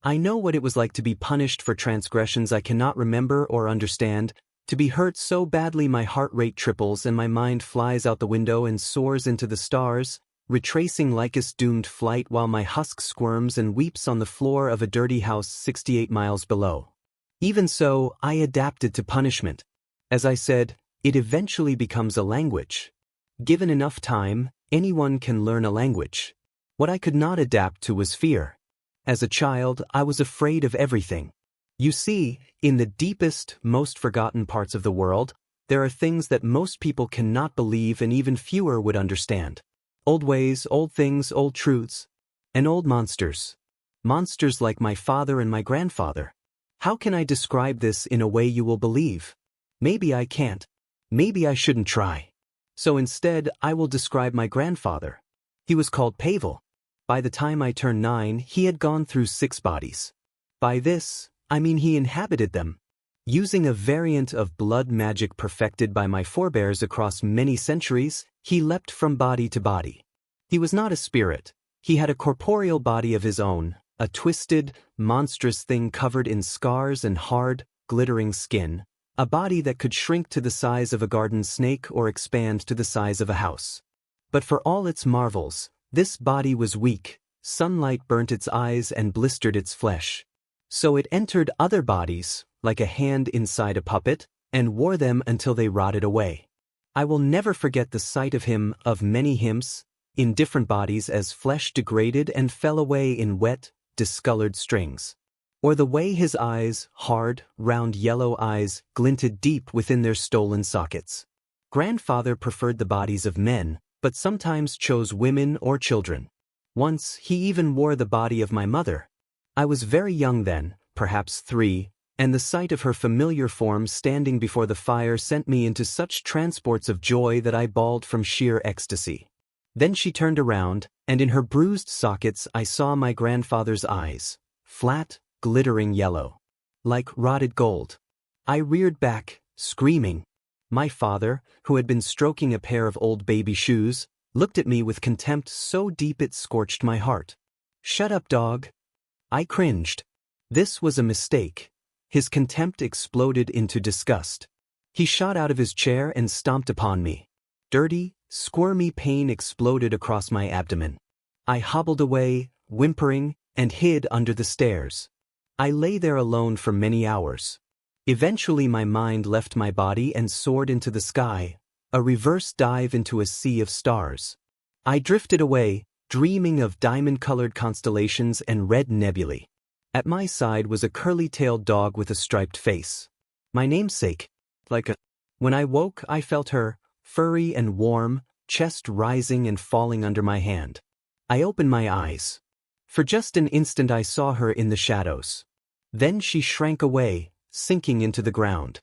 I know what it was like to be punished for transgressions I cannot remember or understand, to be hurt so badly my heart rate triples and my mind flies out the window and soars into the stars, retracing Laika's doomed flight while my husk squirms and weeps on the floor of a dirty house 68 miles below. Even so, I adapted to punishment. As I said, it eventually becomes a language. Given enough time, anyone can learn a language. What I could not adapt to was fear. As a child, I was afraid of everything. You see, in the deepest, most forgotten parts of the world, there are things that most people cannot believe and even fewer would understand. Old ways, old things, old truths. And old monsters. Monsters like my father and my grandfather. How can I describe this in a way you will believe? Maybe I can't. Maybe I shouldn't try. So instead, I will describe my grandfather. He was called Pavel. By the time I turned 9, he had gone through 6 bodies. By this, I mean he inhabited them. Using a variant of blood magic perfected by my forebears across many centuries, he leapt from body to body. He was not a spirit. He had a corporeal body of his own, a twisted, monstrous thing covered in scars and hard, glittering skin, a body that could shrink to the size of a garden snake or expand to the size of a house. But for all its marvels, this body was weak. Sunlight burnt its eyes and blistered its flesh. So it entered other bodies, like a hand inside a puppet, and wore them until they rotted away. I will never forget the sight of him, of many hymns, in different bodies as flesh degraded and fell away in wet, discolored strings. Or the way his eyes, hard, round yellow eyes, glinted deep within their stolen sockets. Grandfather preferred the bodies of men, but sometimes chose women or children. Once, he even wore the body of my mother. I was very young then, perhaps 3, and the sight of her familiar form standing before the fire sent me into such transports of joy that I bawled from sheer ecstasy. Then she turned around, and in her bruised sockets I saw my grandfather's eyes, flat, glittering yellow, like rotted gold. I reared back, screaming. My father, who had been stroking a pair of old baby shoes, looked at me with contempt so deep it scorched my heart. "Shut up, dog." I cringed. This was a mistake. His contempt exploded into disgust. He shot out of his chair and stomped upon me. Dirty, squirmy pain exploded across my abdomen. I hobbled away, whimpering, and hid under the stairs. I lay there alone for many hours. Eventually my mind left my body and soared into the sky, a reverse dive into a sea of stars. I drifted away, dreaming of diamond-colored constellations and red nebulae. At my side was a curly-tailed dog with a striped face. My namesake. When I woke, I felt her, furry and warm, chest rising and falling under my hand. I opened my eyes. For just an instant I saw her in the shadows. Then she shrank away, sinking into the ground.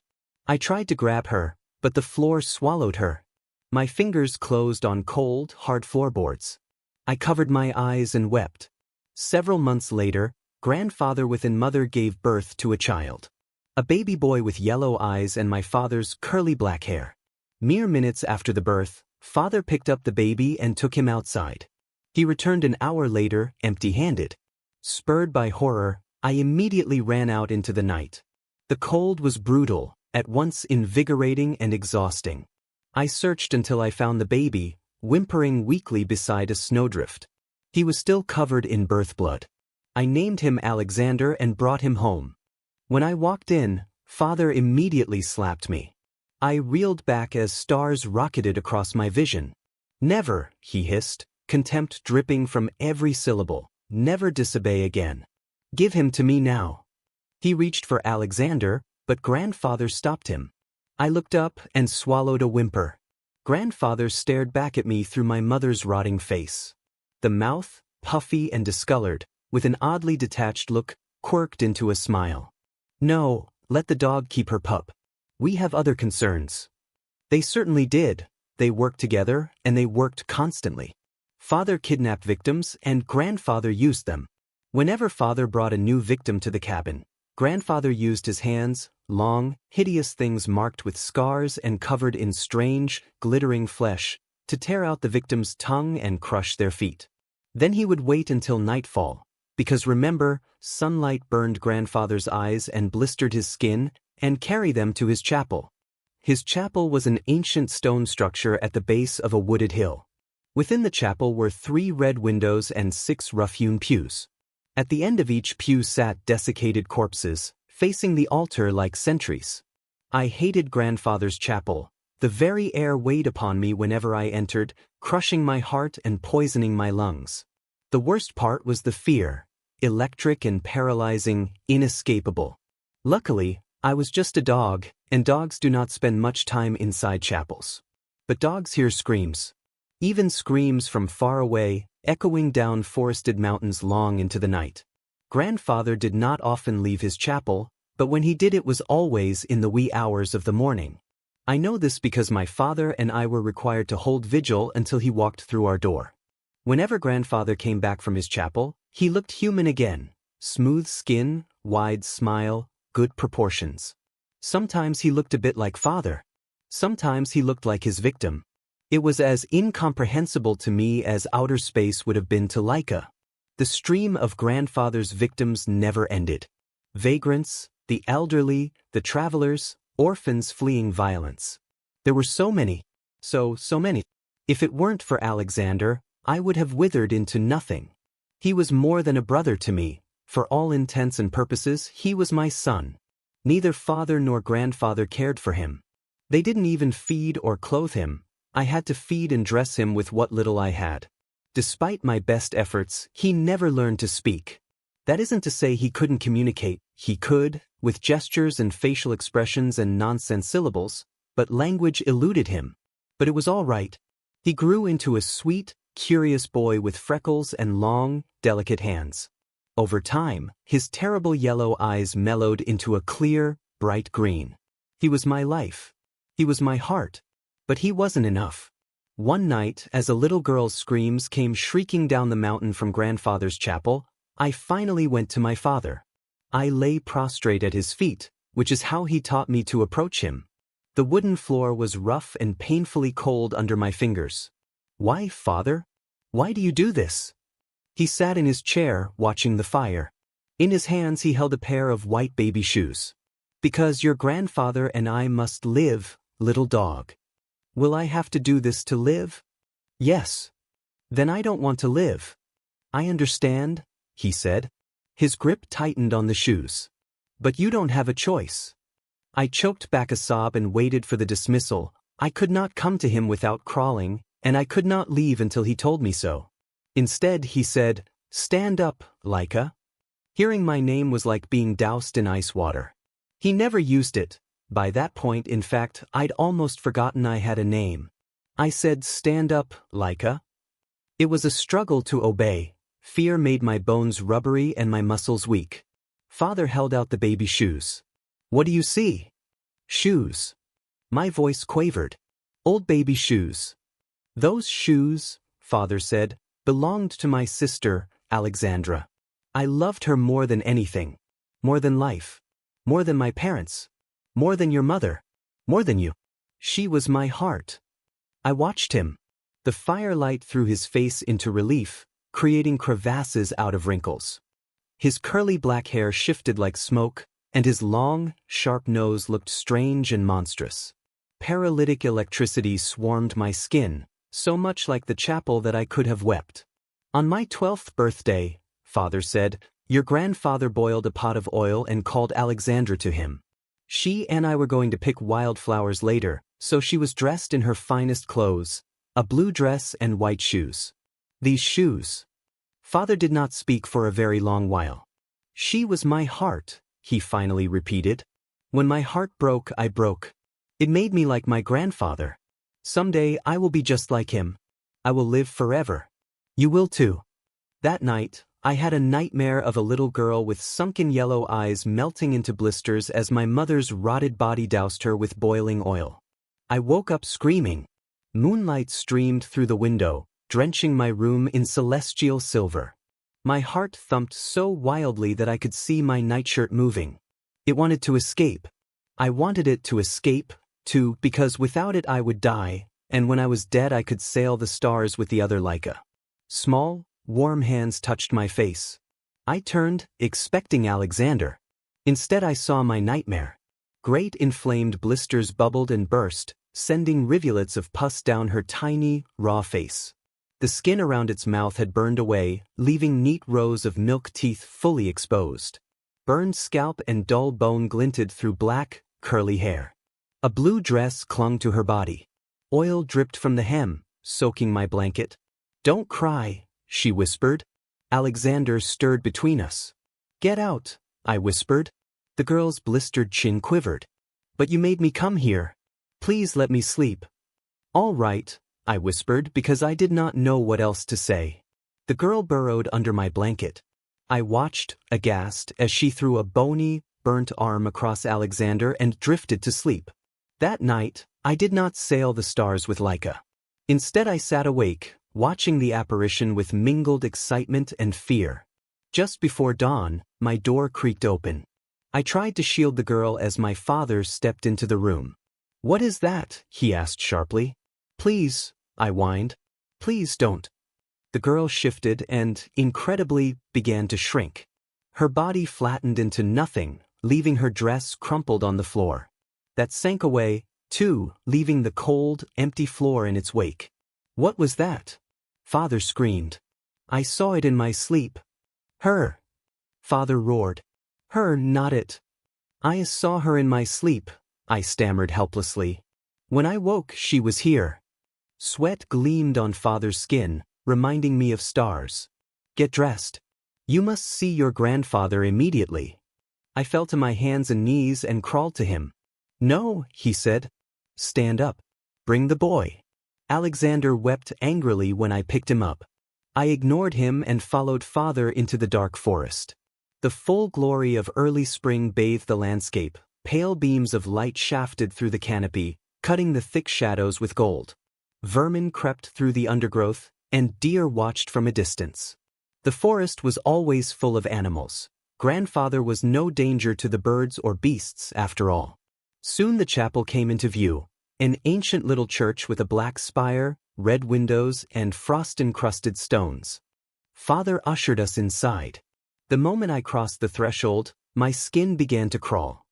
I tried to grab her, but the floor swallowed her. My fingers closed on cold, hard floorboards. I covered my eyes and wept. Several months later, grandfather within mother gave birth to a child. A baby boy with yellow eyes and my father's curly black hair. Mere minutes after the birth, father picked up the baby and took him outside. He returned an hour later, empty-handed. Spurred by horror, I immediately ran out into the night. The cold was brutal, at once invigorating and exhausting. I searched until I found the baby, whimpering weakly beside a snowdrift. He was still covered in birth blood. I named him Alexander and brought him home. When I walked in, father immediately slapped me. I reeled back as stars rocketed across my vision. "Never," he hissed, contempt dripping from every syllable, "never disobey again. Give him to me now." He reached for Alexander, but grandfather stopped him. I looked up and swallowed a whimper. Grandfather stared back at me through my mother's rotting face. The mouth, puffy and discolored, with an oddly detached look, quirked into a smile. "No, let the dog keep her pup. We have other concerns." They certainly did. They worked together, and they worked constantly. Father kidnapped victims, and grandfather used them. Whenever father brought a new victim to the cabin, grandfather used his hands, long, hideous things marked with scars and covered in strange, glittering flesh, to tear out the victim's tongue and crush their feet. Then he would wait until nightfall, because remember, sunlight burned grandfather's eyes and blistered his skin, and carry them to his chapel. His chapel was an ancient stone structure at the base of a wooded hill. Within the chapel were 3 red windows and 6 rough-hewn pews. At the end of each pew sat desiccated corpses, facing the altar like sentries. I hated grandfather's chapel. The very air weighed upon me whenever I entered, crushing my heart and poisoning my lungs. The worst part was the fear, electric and paralyzing, inescapable. Luckily, I was just a dog, and dogs do not spend much time inside chapels. But dogs hear screams. Even screams from far away, echoing down forested mountains long into the night. Grandfather did not often leave his chapel, but when he did it was always in the wee hours of the morning. I know this because my father and I were required to hold vigil until he walked through our door. Whenever grandfather came back from his chapel, he looked human again. Smooth skin, wide smile, good proportions. Sometimes he looked a bit like father. Sometimes he looked like his victim. It was as incomprehensible to me as outer space would have been to Laika. The stream of grandfather's victims never ended. Vagrants, the elderly, the travelers, orphans fleeing violence. There were so many. So many. If it weren't for Alexander, I would have withered into nothing. He was more than a brother to me. For all intents and purposes, he was my son. Neither father nor grandfather cared for him. They didn't even feed or clothe him. I had to feed and dress him with what little I had. Despite my best efforts, he never learned to speak. That isn't to say he couldn't communicate. He could, with gestures and facial expressions and nonsense syllables, but language eluded him. But it was all right. He grew into a sweet, curious boy with freckles and long, delicate hands. Over time, his terrible yellow eyes mellowed into a clear, bright green. He was my life. He was my heart. But he wasn't enough. One night, as a little girl's screams came shrieking down the mountain from grandfather's chapel, I finally went to my father. I lay prostrate at his feet, which is how he taught me to approach him. The wooden floor was rough and painfully cold under my fingers. "Why, father? Why do you do this?" He sat in his chair, watching the fire. In his hands he held a pair of white baby shoes. "Because your grandfather and I must live, little dog." "Will I have to do this to live?" "Yes." "Then I don't want to live." "I understand," he said. His grip tightened on the shoes. "But you don't have a choice." I choked back a sob and waited for the dismissal. I could not come to him without crawling, and I could not leave until he told me so. Instead, he said, "Stand up, Laika." Hearing my name was like being doused in ice water. He never used it. By that point, in fact, I'd almost forgotten I had a name. I said, "Stand up, Laika." It was a struggle to obey. Fear made my bones rubbery and my muscles weak. Father held out the baby shoes. "What do you see?" "Shoes." My voice quavered. "Old baby shoes." "Those shoes," Father said, "belonged to my sister, Alexandra. I loved her more than anything. More than life. More than my parents. More than your mother. More than you. She was my heart." I watched him. The firelight threw his face into relief, creating crevasses out of wrinkles. His curly black hair shifted like smoke, and his long, sharp nose looked strange and monstrous. Paralytic electricity swarmed my skin, so much like the chapel that I could have wept. "On my 12th birthday," Father said, "your grandfather boiled a pot of oil and called Alexandra to him. She and I were going to pick wildflowers later, so she was dressed in her finest clothes, a blue dress and white shoes. These shoes." Father did not speak for a very long while. "She was my heart," he finally repeated. "When my heart broke, I broke. It made me like my grandfather. Someday I will be just like him. I will live forever. You will too." That night, I had a nightmare of a little girl with sunken yellow eyes melting into blisters as my mother's rotted body doused her with boiling oil. I woke up screaming. Moonlight streamed through the window, drenching my room in celestial silver. My heart thumped so wildly that I could see my nightshirt moving. It wanted to escape. I wanted it to escape, too, because without it I would die, and when I was dead I could sail the stars with the other Laika. Small, warm hands touched my face. I turned, expecting Alexander. Instead I saw my nightmare. Great inflamed blisters bubbled and burst, sending rivulets of pus down her tiny, raw face. The skin around its mouth had burned away, leaving neat rows of milk teeth fully exposed. Burned scalp and dull bone glinted through black, curly hair. A blue dress clung to her body. Oil dripped from the hem, soaking my blanket. "Don't cry," she whispered. Alexander stirred between us. "Get out," I whispered. The girl's blistered chin quivered. But you made me come here. Please let me sleep. All right, I whispered because I did not know what else to say. The girl burrowed under my blanket. I watched, aghast, as she threw a bony, burnt arm across Alexander and drifted to sleep. That night, I did not sail the stars with Laika. Instead I sat awake, watching the apparition with mingled excitement and fear. Just before dawn, my door creaked open. I tried to shield the girl as my father stepped into the room. "What is that?" he asked sharply. "Please," I whined. "Please don't." The girl shifted and, incredibly, began to shrink. Her body flattened into nothing, leaving her dress crumpled on the floor. That sank away, too, leaving the cold, empty floor in its wake. "What was that?" Father screamed. "I saw it in my sleep." "Her!" Father roared. "Her, not it." "I saw her in my sleep," I stammered helplessly. "When I woke, she was here." Sweat gleamed on Father's skin, reminding me of stars. "Get dressed. You must see your grandfather immediately." I fell to my hands and knees and crawled to him. "No," he said. "Stand up. Bring the boy." Alexander wept angrily when I picked him up. I ignored him and followed Father into the dark forest. The full glory of early spring bathed the landscape. Pale beams of light shafted through the canopy, cutting the thick shadows with gold. Vermin crept through the undergrowth, and deer watched from a distance. The forest was always full of animals. Grandfather was no danger to the birds or beasts, after all. Soon the chapel came into view, an ancient little church with a black spire, red windows, and frost-encrusted stones. Father ushered us inside. The moment I crossed the threshold, my skin began to crawl.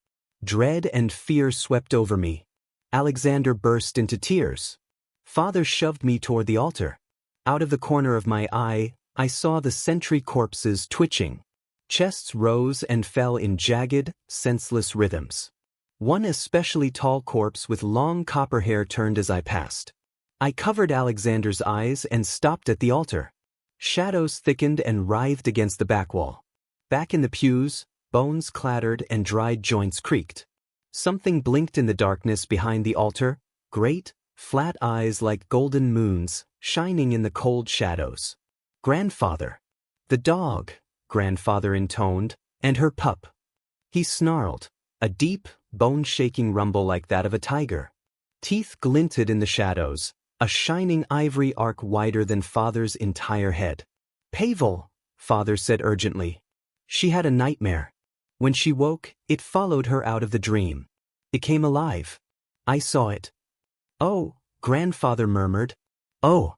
Dread and fear swept over me. Alexander burst into tears. Father shoved me toward the altar. Out of the corner of my eye, I saw the sentry corpses twitching. Chests rose and fell in jagged, senseless rhythms. One especially tall corpse with long copper hair turned as I passed. I covered Alexander's eyes and stopped at the altar. Shadows thickened and writhed against the back wall. Back in the pews, bones clattered and dried joints creaked. Something blinked in the darkness behind the altar, great, flat eyes like golden moons, shining in the cold shadows. "Grandfather." "The dog," Grandfather intoned, "and her pup." He snarled, a deep, bone-shaking rumble like that of a tiger. Teeth glinted in the shadows, a shining ivory arc wider than Father's entire head. "Pavel," Father said urgently. "She had a nightmare. When she woke, it followed her out of the dream. It came alive. I saw it." "Oh," Grandfather murmured. "Oh.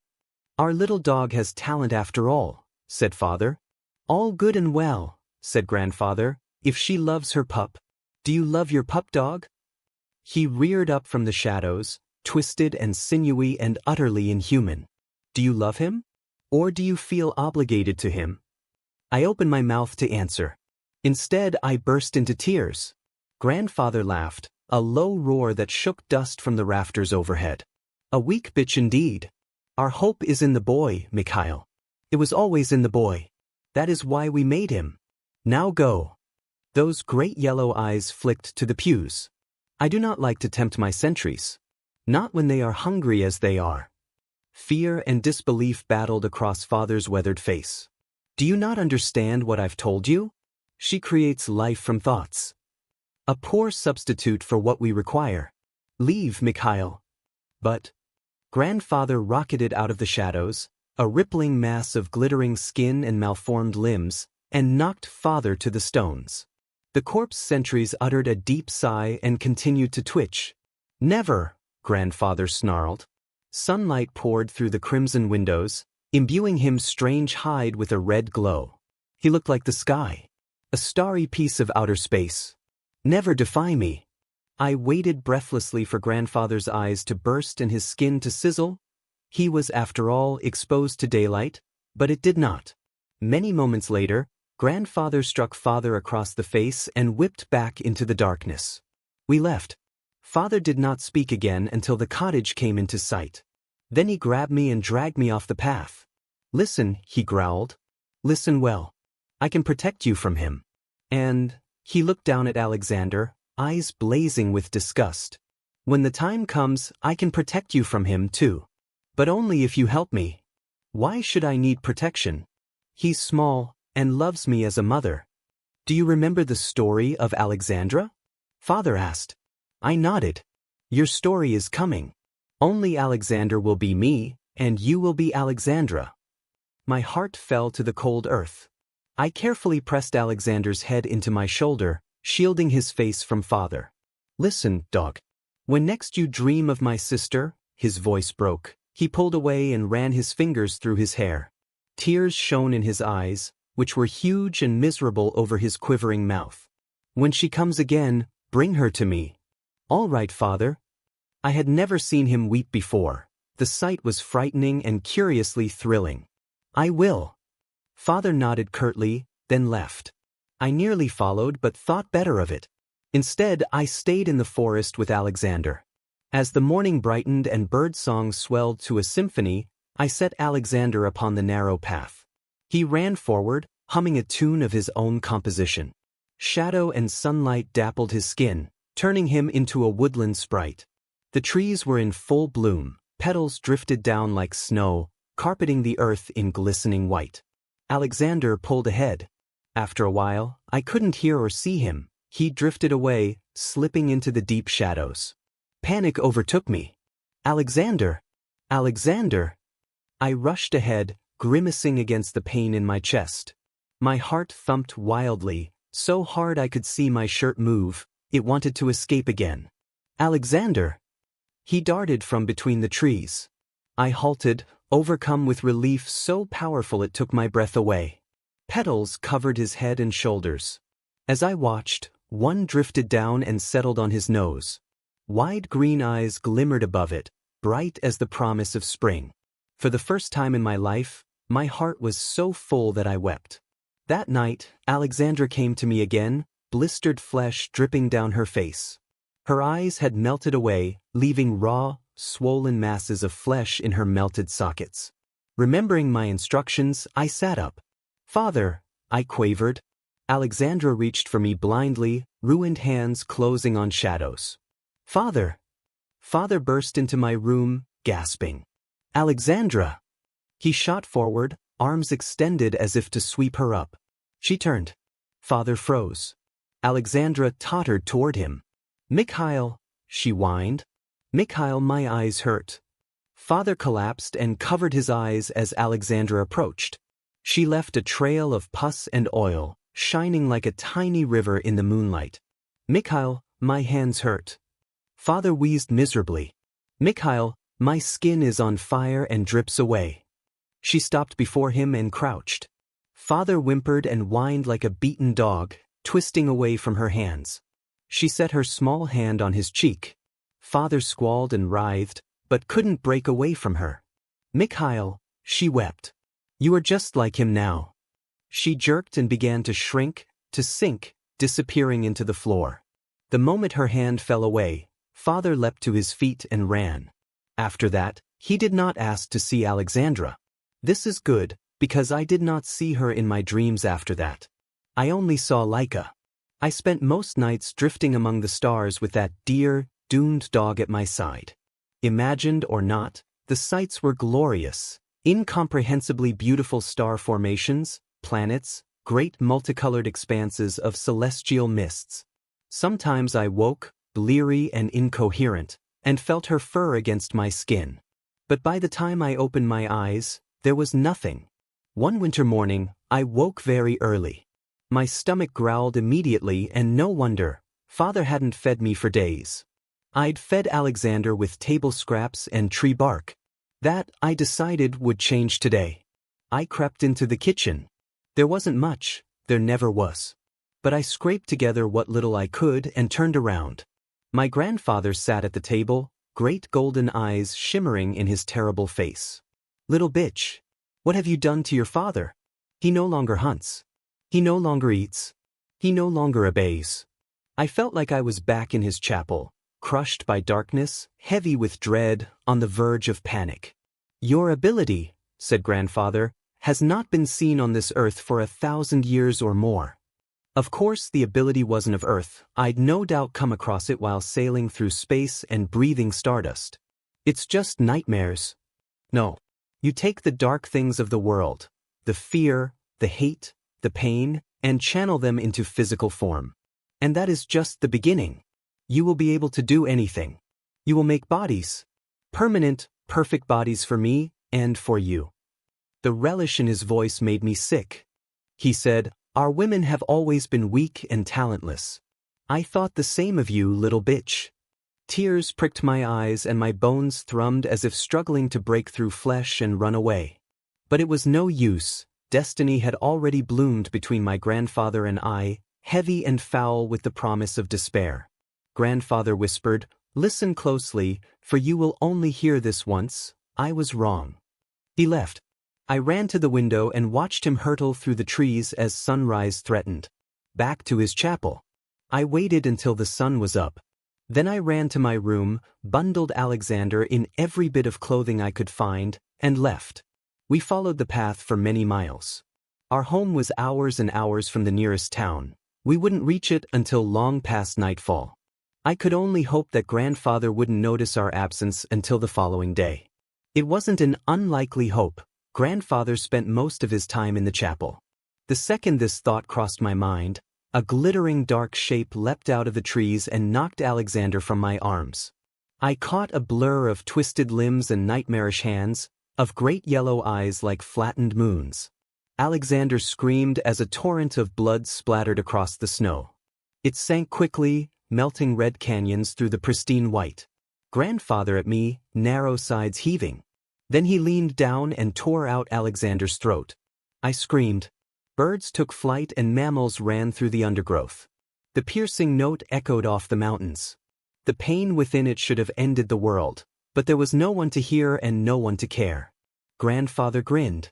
Our little dog has talent after all," said Father. "All good and well," said Grandfather, "if she loves her pup. Do you love your pup dog?" He reared up from the shadows, twisted and sinewy and utterly inhuman. "Do you love him? Or do you feel obligated to him?" I opened my mouth to answer. Instead, I burst into tears. Grandfather laughed, a low roar that shook dust from the rafters overhead. "A weak bitch indeed. Our hope is in the boy, Mikhail. It was always in the boy. That is why we made him. Now go." Those great yellow eyes flicked to the pews. I do not like to tempt my sentries. Not when they are hungry as they are. Fear and disbelief battled across Father's weathered face. "Do you not understand what I've told you? She creates life from thoughts. A poor substitute for what we require. Leave, Mikhail." "But..." Grandfather rocketed out of the shadows, a rippling mass of glittering skin and malformed limbs, and knocked Father to the stones. The corpse sentries uttered a deep sigh and continued to twitch. "Never," Grandfather snarled. Sunlight poured through the crimson windows, imbuing his strange hide with a red glow. He looked like the sky, a starry piece of outer space. "Never defy me." I waited breathlessly for Grandfather's eyes to burst and his skin to sizzle. He was, after all, exposed to daylight, but it did not. Many moments later, Grandfather struck Father across the face and whipped back into the darkness. We left. Father did not speak again until the cottage came into sight. Then he grabbed me and dragged me off the path. "Listen," he growled. "Listen well. I can protect you from him. And He looked down at Alexander, eyes blazing with disgust. When the time comes, I can protect you from him too. But only if you help me. Why should I need protection? He's small, and loves me as a mother. Do you remember the story of Alexandra? Father asked. I nodded. Your story is coming. Only Alexander will be me, and you will be Alexandra. My heart fell to the cold earth. I carefully pressed Alexander's head into my shoulder, shielding his face from Father. Listen, dog. When next you dream of my sister, his voice broke. He pulled away and ran his fingers through his hair. Tears shone in his eyes, which were huge and miserable over his quivering mouth. When she comes again, bring her to me. All right, Father. I had never seen him weep before. The sight was frightening and curiously thrilling. I will. Father nodded curtly, then left. I nearly followed but thought better of it. Instead, I stayed in the forest with Alexander. As the morning brightened and bird songs swelled to a symphony, I set Alexander upon the narrow path. He ran forward, humming a tune of his own composition. Shadow and sunlight dappled his skin, turning him into a woodland sprite. The trees were in full bloom, petals drifted down like snow, carpeting the earth in glistening white. Alexander pulled ahead. After a while, I couldn't hear or see him. He drifted away, slipping into the deep shadows. Panic overtook me. Alexander! Alexander! I rushed ahead, grimacing against the pain in my chest. My heart thumped wildly, so hard I could see my shirt move. It wanted to escape again. Alexander! He darted from between the trees. I halted, overcome with relief so powerful it took my breath away. Petals covered his head and shoulders. As I watched, one drifted down and settled on his nose. Wide green eyes glimmered above it, bright as the promise of spring. For the first time in my life, my heart was so full that I wept. That night, Alexandra came to me again, blistered flesh dripping down her face. Her eyes had melted away, leaving raw, swollen masses of flesh in her melted sockets. Remembering my instructions, I sat up. Father, I quavered. Alexandra reached for me blindly, ruined hands closing on shadows. Father! Father burst into my room, gasping. Alexandra! He shot forward, arms extended as if to sweep her up. She turned. Father froze. Alexandra tottered toward him. Mikhail, she whined. Mikhail, my eyes hurt. Father collapsed and covered his eyes as Alexandra approached. She left a trail of pus and oil, shining like a tiny river in the moonlight. Mikhail, my hands hurt. Father wheezed miserably. Mikhail, my skin is on fire and drips away. She stopped before him and crouched. Father whimpered and whined like a beaten dog, twisting away from her hands. She set her small hand on his cheek. Father squalled and writhed, but couldn't break away from her. Mikhail, she wept. You are just like him now. She jerked and began to shrink, to sink, disappearing into the floor. The moment her hand fell away, Father leapt to his feet and ran. After that, he did not ask to see Alexandra. This is good, because I did not see her in my dreams after that. I only saw Laika. I spent most nights drifting among the stars with that dear, doomed dog at my side. Imagined or not, the sights were glorious. Incomprehensibly beautiful star formations, planets, great multicolored expanses of celestial mists. Sometimes I woke, bleary and incoherent, and felt her fur against my skin. But by the time I opened my eyes, there was nothing. One winter morning, I woke very early. My stomach growled immediately, and no wonder. Father hadn't fed me for days. I'd fed Alexander with table scraps and tree bark. That, I decided, would change today. I crept into the kitchen. There wasn't much, there never was. But I scraped together what little I could and turned around. My grandfather sat at the table, great golden eyes shimmering in his terrible face. Little bitch, what have you done to your father? He no longer hunts. He no longer eats. He no longer obeys. I felt like I was back in his chapel, crushed by darkness, heavy with dread, on the verge of panic. Your ability, said grandfather, has not been seen on this earth for 1,000 years or more. Of course, the ability wasn't of Earth. I'd no doubt come across it while sailing through space and breathing stardust. It's just nightmares. No. You take the dark things of the world, the fear, the hate, the pain, and channel them into physical form. And that is just the beginning. You will be able to do anything. You will make bodies. Permanent, perfect bodies for me and for you. The relish in his voice made me sick. He said, "Our women have always been weak and talentless. I thought the same of you, little bitch." Tears pricked my eyes and my bones thrummed as if struggling to break through flesh and run away. But it was no use. Destiny had already bloomed between my grandfather and I, heavy and foul with the promise of despair. Grandfather whispered, "Listen closely, for you will only hear this once. I was wrong." He left. I ran to the window and watched him hurtle through the trees as sunrise threatened. Back to his chapel. I waited until the sun was up. Then I ran to my room, bundled Alexander in every bit of clothing I could find, and left. We followed the path for many miles. Our home was hours and hours from the nearest town. We wouldn't reach it until long past nightfall. I could only hope that grandfather wouldn't notice our absence until the following day. It wasn't an unlikely hope. Grandfather spent most of his time in the chapel. The second this thought crossed my mind, a glittering dark shape leapt out of the trees and knocked Alexander from my arms. I caught a blur of twisted limbs and nightmarish hands, of great yellow eyes like flattened moons. Alexander screamed as a torrent of blood splattered across the snow. It sank quickly, melting red canyons through the pristine white. Grandfather at me, narrow sides heaving. Then he leaned down and tore out Alexander's throat. I screamed. Birds took flight and mammals ran through the undergrowth. The piercing note echoed off the mountains. The pain within it should have ended the world, but there was no one to hear and no one to care. Grandfather grinned.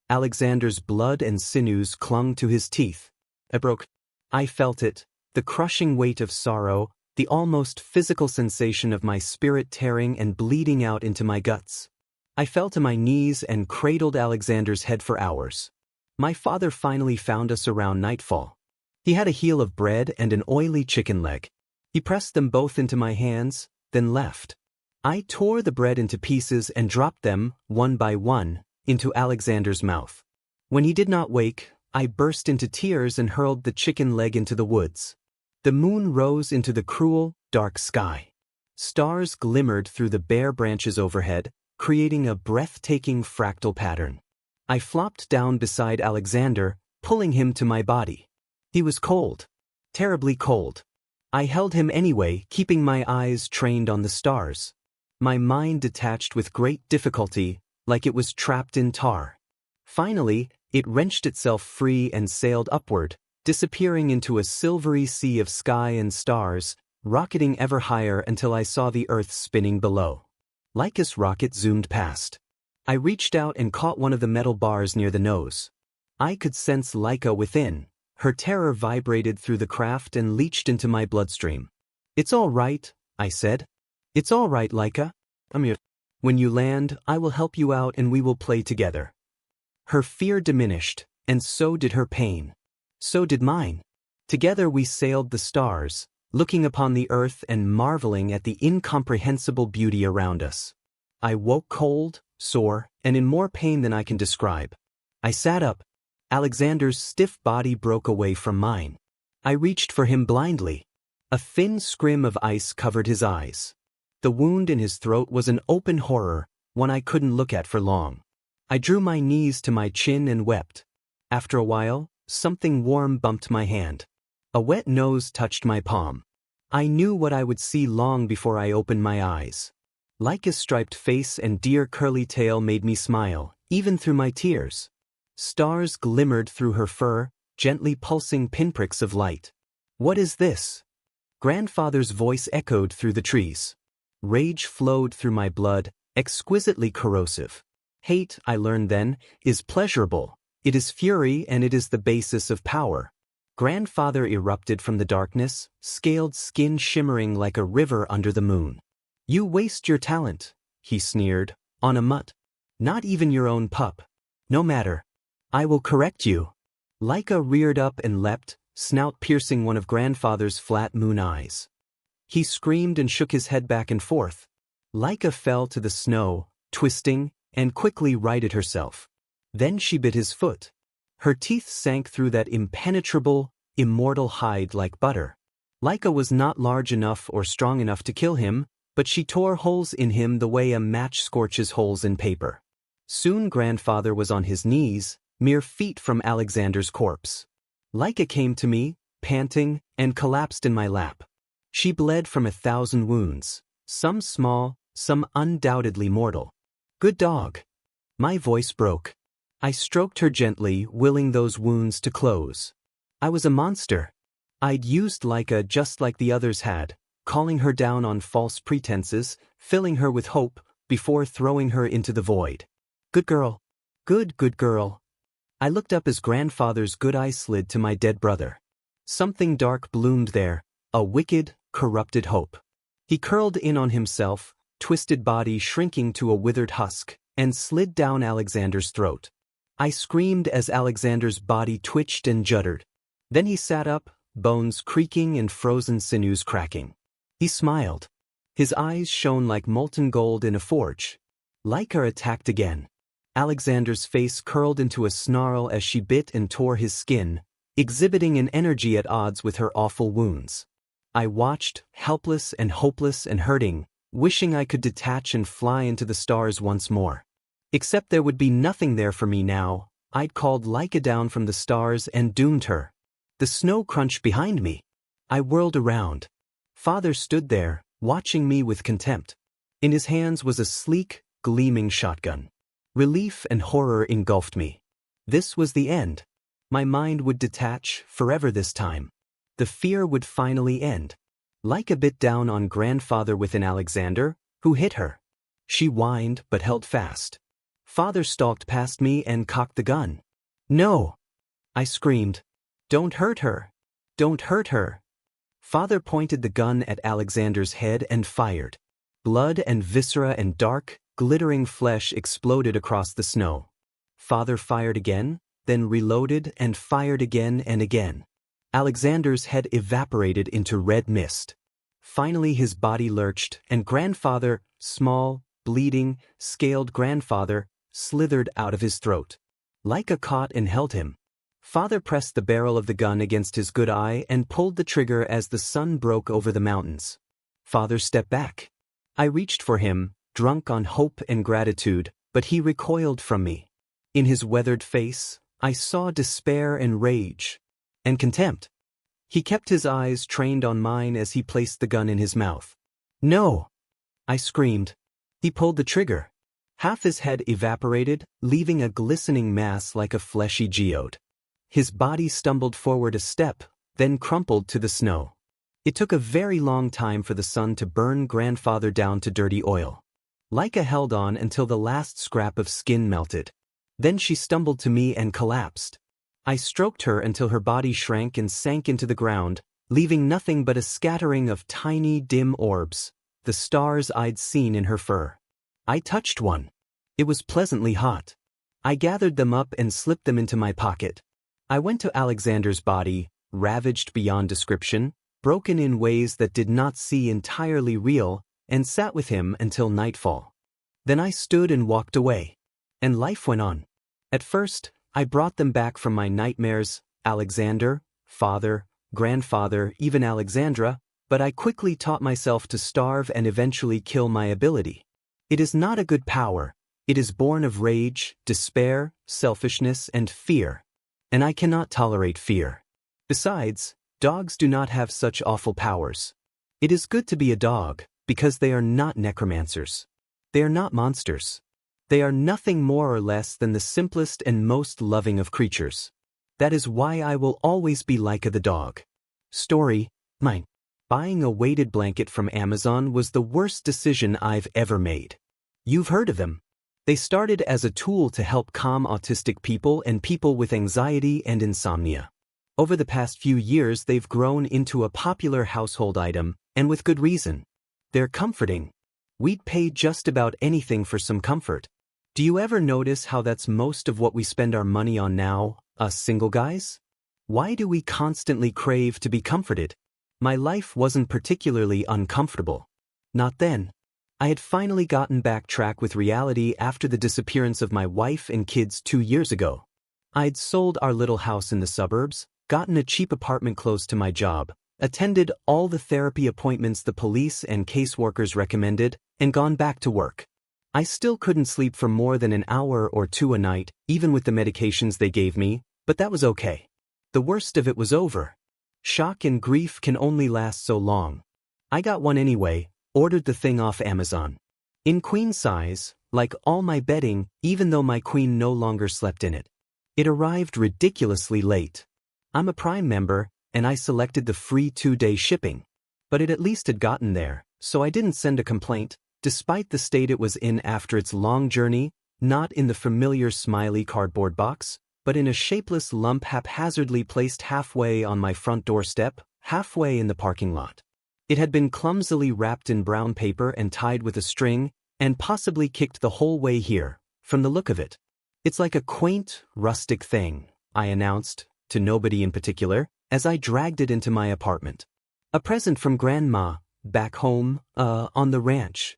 Alexander's blood and sinews clung to his teeth. I broke. I felt it, the crushing weight of sorrow, the almost physical sensation of my spirit tearing and bleeding out into my guts. I fell to my knees and cradled Alexander's head for hours. My father finally found us around nightfall. He had a heel of bread and an oily chicken leg. He pressed them both into my hands, then left. I tore the bread into pieces and dropped them, one by one, into Alexander's mouth. When he did not wake, I burst into tears and hurled the chicken leg into the woods. The moon rose into the cruel, dark sky. Stars glimmered through the bare branches overhead, creating a breathtaking fractal pattern. I flopped down beside Alexander, pulling him to my body. He was cold. Terribly cold. I held him anyway, keeping my eyes trained on the stars. My mind detached with great difficulty, like it was trapped in tar. Finally, it wrenched itself free and sailed upward, disappearing into a silvery sea of sky and stars, rocketing ever higher until I saw the Earth spinning below. Lyca's rocket zoomed past. I reached out and caught one of the metal bars near the nose. I could sense Lyca within. Her terror vibrated through the craft and leached into my bloodstream. "It's all right," I said. "It's all right, Lyca. I'm here. When you land, I will help you out and we will play together." Her fear diminished, and so did her pain. So did mine. Together we sailed the stars, looking upon the earth and marveling at the incomprehensible beauty around us. I woke cold, sore, and in more pain than I can describe. I sat up. Alexander's stiff body broke away from mine. I reached for him blindly. A thin scrim of ice covered his eyes. The wound in his throat was an open horror, one I couldn't look at for long. I drew my knees to my chin and wept. After a while, something warm bumped my hand. A wet nose touched my palm. I knew what I would see long before I opened my eyes. Lyca's striped face and deer curly tail made me smile, even through my tears. Stars glimmered through her fur, gently pulsing pinpricks of light. "What is this?" Grandfather's voice echoed through the trees. Rage flowed through my blood, exquisitely corrosive. Hate, I learned then, is pleasurable. It is fury and it is the basis of power. Grandfather erupted from the darkness, scaled skin shimmering like a river under the moon. "You waste your talent," he sneered, "on a mutt. Not even your own pup. No matter. I will correct you." Lyca reared up and leapt, snout piercing one of grandfather's flat moon eyes. He screamed and shook his head back and forth. Laika fell to the snow, twisting, and quickly righted herself. Then she bit his foot. Her teeth sank through that impenetrable, immortal hide like butter. Laika was not large enough or strong enough to kill him, but she tore holes in him the way a match scorches holes in paper. Soon grandfather was on his knees, mere feet from Alexander's corpse. Laika came to me, panting, and collapsed in my lap. She bled from 1,000 wounds, some small, some undoubtedly mortal. Good dog. My voice broke. I stroked her gently, willing those wounds to close. I was a monster. I'd used Laika just like the others had, calling her down on false pretenses, filling her with hope, before throwing her into the void. Good girl. Good girl. I looked up as grandfather's good eye slid to my dead brother. Something dark bloomed there, a wicked, corrupted hope. He curled in on himself, twisted body shrinking to a withered husk, and slid down Alexander's throat. I screamed as Alexander's body twitched and juddered. Then he sat up, bones creaking and frozen sinews cracking. He smiled. His eyes shone like molten gold in a forge. Laika attacked again. Alexander's face curled into a snarl as she bit and tore his skin, exhibiting an energy at odds with her awful wounds. I watched, helpless and hopeless and hurting, wishing I could detach and fly into the stars once more. Except there would be nothing there for me now. I'd called Laika down from the stars and doomed her. The snow crunched behind me. I whirled around. Father stood there, watching me with contempt. In his hands was a sleek, gleaming shotgun. Relief and horror engulfed me. This was the end. My mind would detach, forever this time. The fear would finally end. Laika bit down on grandfather with an Alexander, who hit her. She whined but held fast. Father stalked past me and cocked the gun. No! I screamed. Don't hurt her! Don't hurt her! Father pointed the gun at Alexander's head and fired. Blood and viscera and dark, glittering flesh exploded across the snow. Father fired again, then reloaded and fired again and again. Alexander's head evaporated into red mist. Finally his body lurched, and grandfather, small, bleeding, scaled grandfather, slithered out of his throat. Laika caught and held him. Father pressed the barrel of the gun against his good eye and pulled the trigger as the sun broke over the mountains. Father stepped back. I reached for him, drunk on hope and gratitude, but he recoiled from me. In his weathered face, I saw despair and rage. And contempt. He kept his eyes trained on mine as he placed the gun in his mouth. No! I screamed. He pulled the trigger. Half his head evaporated, leaving a glistening mass like a fleshy geode. His body stumbled forward a step, then crumpled to the snow. It took a very long time for the sun to burn grandfather down to dirty oil. Laika held on until the last scrap of skin melted. Then she stumbled to me and collapsed. I stroked her until her body shrank and sank into the ground, leaving nothing but a scattering of tiny, dim orbs, the stars I'd seen in her fur. I touched one. It was pleasantly hot. I gathered them up and slipped them into my pocket. I went to Alexander's body, ravaged beyond description, broken in ways that did not seem entirely real, and sat with him until nightfall. Then I stood and walked away. And life went on. At first, I brought them back from my nightmares, Alexander, father, grandfather, even Alexandra, but I quickly taught myself to starve and eventually kill my ability. It is not a good power. It is born of rage, despair, selfishness, and fear. And I cannot tolerate fear. Besides, dogs do not have such awful powers. It is good to be a dog, because they are not necromancers. They are not monsters. They are nothing more or less than the simplest and most loving of creatures. That is why I will always be Laika the dog. Story, mine. Buying a weighted blanket from Amazon was the worst decision I've ever made. You've heard of them. They started as a tool to help calm autistic people and people with anxiety and insomnia. Over the past few years, they've grown into a popular household item, and with good reason. They're comforting. We'd pay just about anything for some comfort. Do you ever notice how that's most of what we spend our money on now, us single guys? Why do we constantly crave to be comforted? My life wasn't particularly uncomfortable. Not then. I had finally gotten back track with reality after the disappearance of my wife and kids 2 years ago. I'd sold our little house in the suburbs, gotten a cheap apartment close to my job, attended all the therapy appointments the police and caseworkers recommended, and gone back to work. I still couldn't sleep for more than an hour or two a night, even with the medications they gave me, but that was okay. The worst of it was over. Shock and grief can only last so long. I got one anyway, ordered the thing off Amazon. In queen size, like all my bedding, even though my queen no longer slept in it. It arrived ridiculously late. I'm a Prime member, and I selected the free 2-day shipping. But it at least had gotten there, so I didn't send a complaint, despite the state it was in after its long journey, not in the familiar smiley cardboard box, but in a shapeless lump haphazardly placed halfway on my front doorstep, halfway in the parking lot. It had been clumsily wrapped in brown paper and tied with a string, and possibly kicked the whole way here, from the look of it. It's like a quaint, rustic thing, I announced, to nobody in particular, as I dragged it into my apartment. A present from Grandma, back home, on the ranch.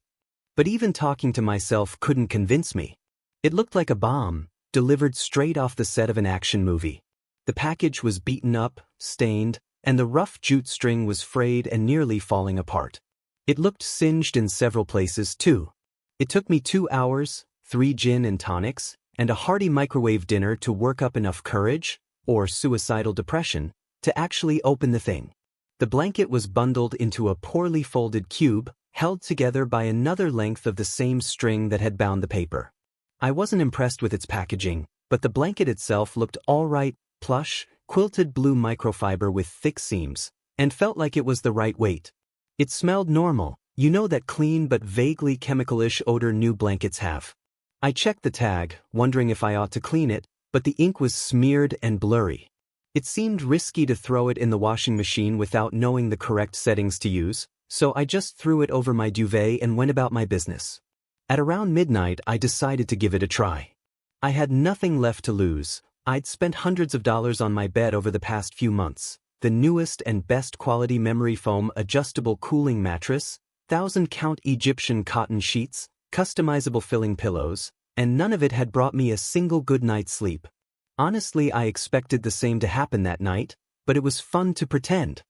But even talking to myself couldn't convince me. It looked like a bomb, delivered straight off the set of an action movie. The package was beaten up, stained, and the rough jute string was frayed and nearly falling apart. It looked singed in several places, too. It took me 2 hours, 3 gin and tonics, and a hearty microwave dinner to work up enough courage, or suicidal depression, to actually open the thing. The blanket was bundled into a poorly folded cube, held together by another length of the same string that had bound the paper. I wasn't impressed with its packaging, but the blanket itself looked all right, plush, quilted blue microfiber with thick seams, and felt like it was the right weight. It smelled normal, you know that clean but vaguely chemical-ish odor new blankets have. I checked the tag, wondering if I ought to clean it, but the ink was smeared and blurry. It seemed risky to throw it in the washing machine without knowing the correct settings to use, so I just threw it over my duvet and went about my business. At around midnight, I decided to give it a try. I had nothing left to lose. I'd spent hundreds of dollars on my bed over the past few months. The newest and best quality memory foam adjustable cooling mattress, 1,000-count Egyptian cotton sheets, customizable filling pillows, and none of it had brought me a single good night's sleep. Honestly, I expected the same to happen that night, but it was fun to pretend.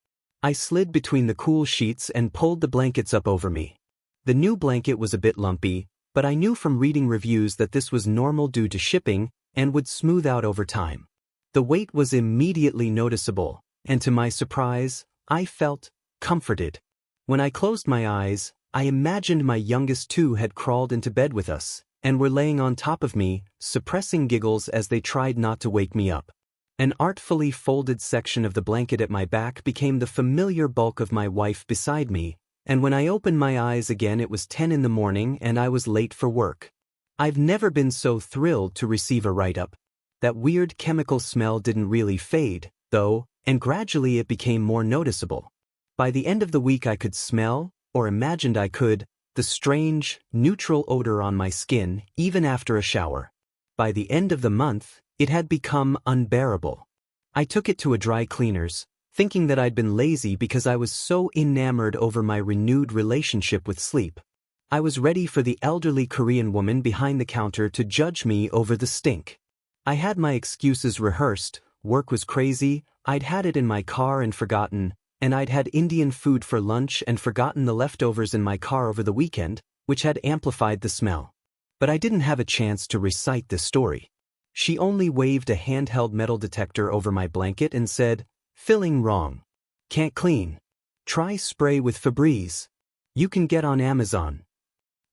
I slid between the cool sheets and pulled the blankets up over me. The new blanket was a bit lumpy, but I knew from reading reviews that this was normal due to shipping and would smooth out over time. The weight was immediately noticeable, and to my surprise, I felt comforted. When I closed my eyes, I imagined my youngest two had crawled into bed with us and were laying on top of me, suppressing giggles as they tried not to wake me up. An artfully folded section of the blanket at my back became the familiar bulk of my wife beside me, and when I opened my eyes again it was 10 in the morning and I was late for work. I've never been so thrilled to receive a write-up. That weird chemical smell didn't really fade, though, and gradually it became more noticeable. By the end of the week I could smell, or imagined I could, the strange, neutral odor on my skin, even after a shower. By the end of the month, it had become unbearable. I took it to a dry cleaner's, thinking that I'd been lazy because I was so enamored over my renewed relationship with sleep. I was ready for the elderly Korean woman behind the counter to judge me over the stink. I had my excuses rehearsed. Work was crazy, I'd had it in my car and forgotten, and I'd had Indian food for lunch and forgotten the leftovers in my car over the weekend, which had amplified the smell. But I didn't have a chance to recite this story. She only waved a handheld metal detector over my blanket and said, "Filling wrong. Can't clean. Try spray with Febreze. You can get on Amazon."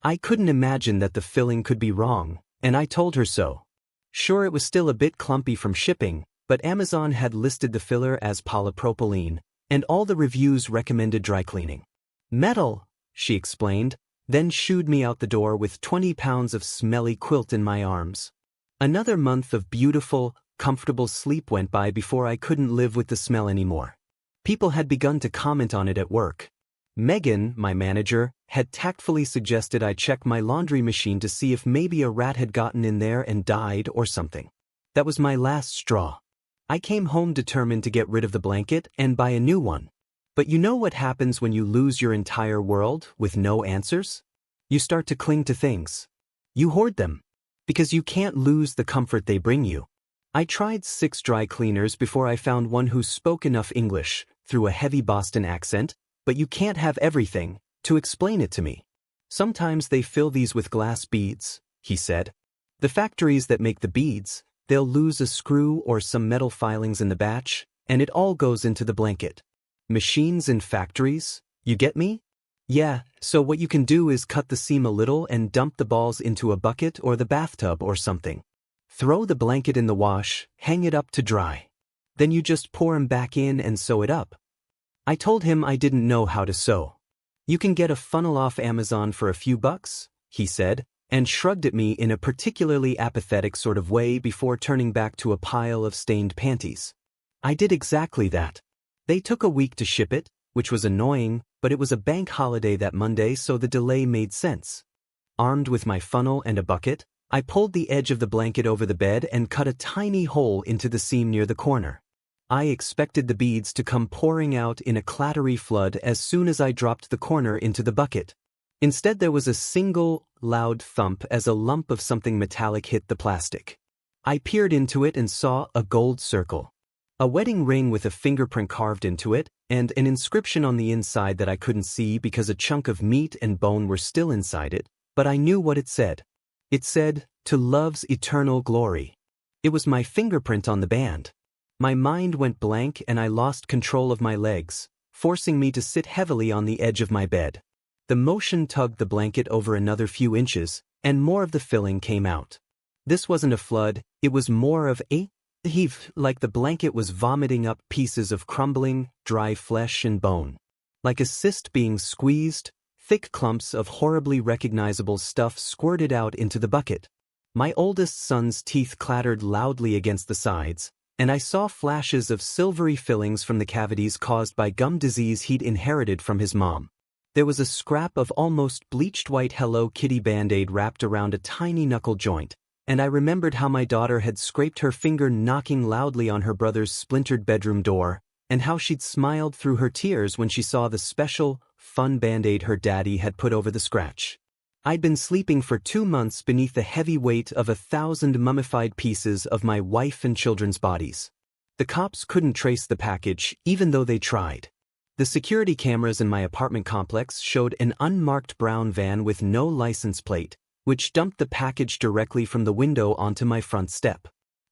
I couldn't imagine that the filling could be wrong, and I told her so. Sure, it was still a bit clumpy from shipping, but Amazon had listed the filler as polypropylene, and all the reviews recommended dry cleaning. "Metal," she explained, then shooed me out the door with 20 pounds of smelly quilt in my arms. Another month of beautiful, comfortable sleep went by before I couldn't live with the smell anymore. People had begun to comment on it at work. Megan, my manager, had tactfully suggested I check my laundry machine to see if maybe a rat had gotten in there and died or something. That was my last straw. I came home determined to get rid of the blanket and buy a new one. But you know what happens when you lose your entire world with no answers? You start to cling to things. You hoard them. Because you can't lose the comfort they bring you. I tried 6 dry cleaners before I found one who spoke enough English, through a heavy Boston accent, but you can't have everything, to explain it to me. Sometimes they fill these with glass beads, he said. The factories that make the beads, they'll lose a screw or some metal filings in the batch, and it all goes into the blanket. Machines in factories, you get me? Yeah, so what you can do is cut the seam a little and dump the balls into a bucket or the bathtub or something. Throw the blanket in the wash, hang it up to dry. Then you just pour 'em back in and sew it up. I told him I didn't know how to sew. You can get a funnel off Amazon for a few bucks, he said, and shrugged at me in a particularly apathetic sort of way before turning back to a pile of stained panties. I did exactly that. They took a week to ship it, which was annoying, but it was a bank holiday that Monday, so the delay made sense. Armed with my funnel and a bucket, I pulled the edge of the blanket over the bed and cut a tiny hole into the seam near the corner. I expected the beads to come pouring out in a clattery flood as soon as I dropped the corner into the bucket. Instead, there was a single, loud thump as a lump of something metallic hit the plastic. I peered into it and saw a gold circle. A wedding ring with a fingerprint carved into it, and an inscription on the inside that I couldn't see because a chunk of meat and bone were still inside it, but I knew what it said. It said, "To love's eternal glory." It was my fingerprint on the band. My mind went blank and I lost control of my legs, forcing me to sit heavily on the edge of my bed. The motion tugged the blanket over another few inches, and more of the filling came out. This wasn't a flood, it was more of a heave, like the blanket was vomiting up pieces of crumbling, dry flesh and bone. Like a cyst being squeezed, thick clumps of horribly recognizable stuff squirted out into the bucket. My oldest son's teeth clattered loudly against the sides, and I saw flashes of silvery fillings from the cavities caused by gum disease he'd inherited from his mom. There was a scrap of almost bleached white Hello Kitty Band-Aid wrapped around a tiny knuckle joint, and I remembered how my daughter had scraped her finger knocking loudly on her brother's splintered bedroom door, and how she'd smiled through her tears when she saw the special, fun Band-Aid her daddy had put over the scratch. I'd been sleeping for 2 months beneath the heavy weight of 1,000 mummified pieces of my wife and children's bodies. The cops couldn't trace the package, even though they tried. The security cameras in my apartment complex showed an unmarked brown van with no license plate, which dumped the package directly from the window onto my front step.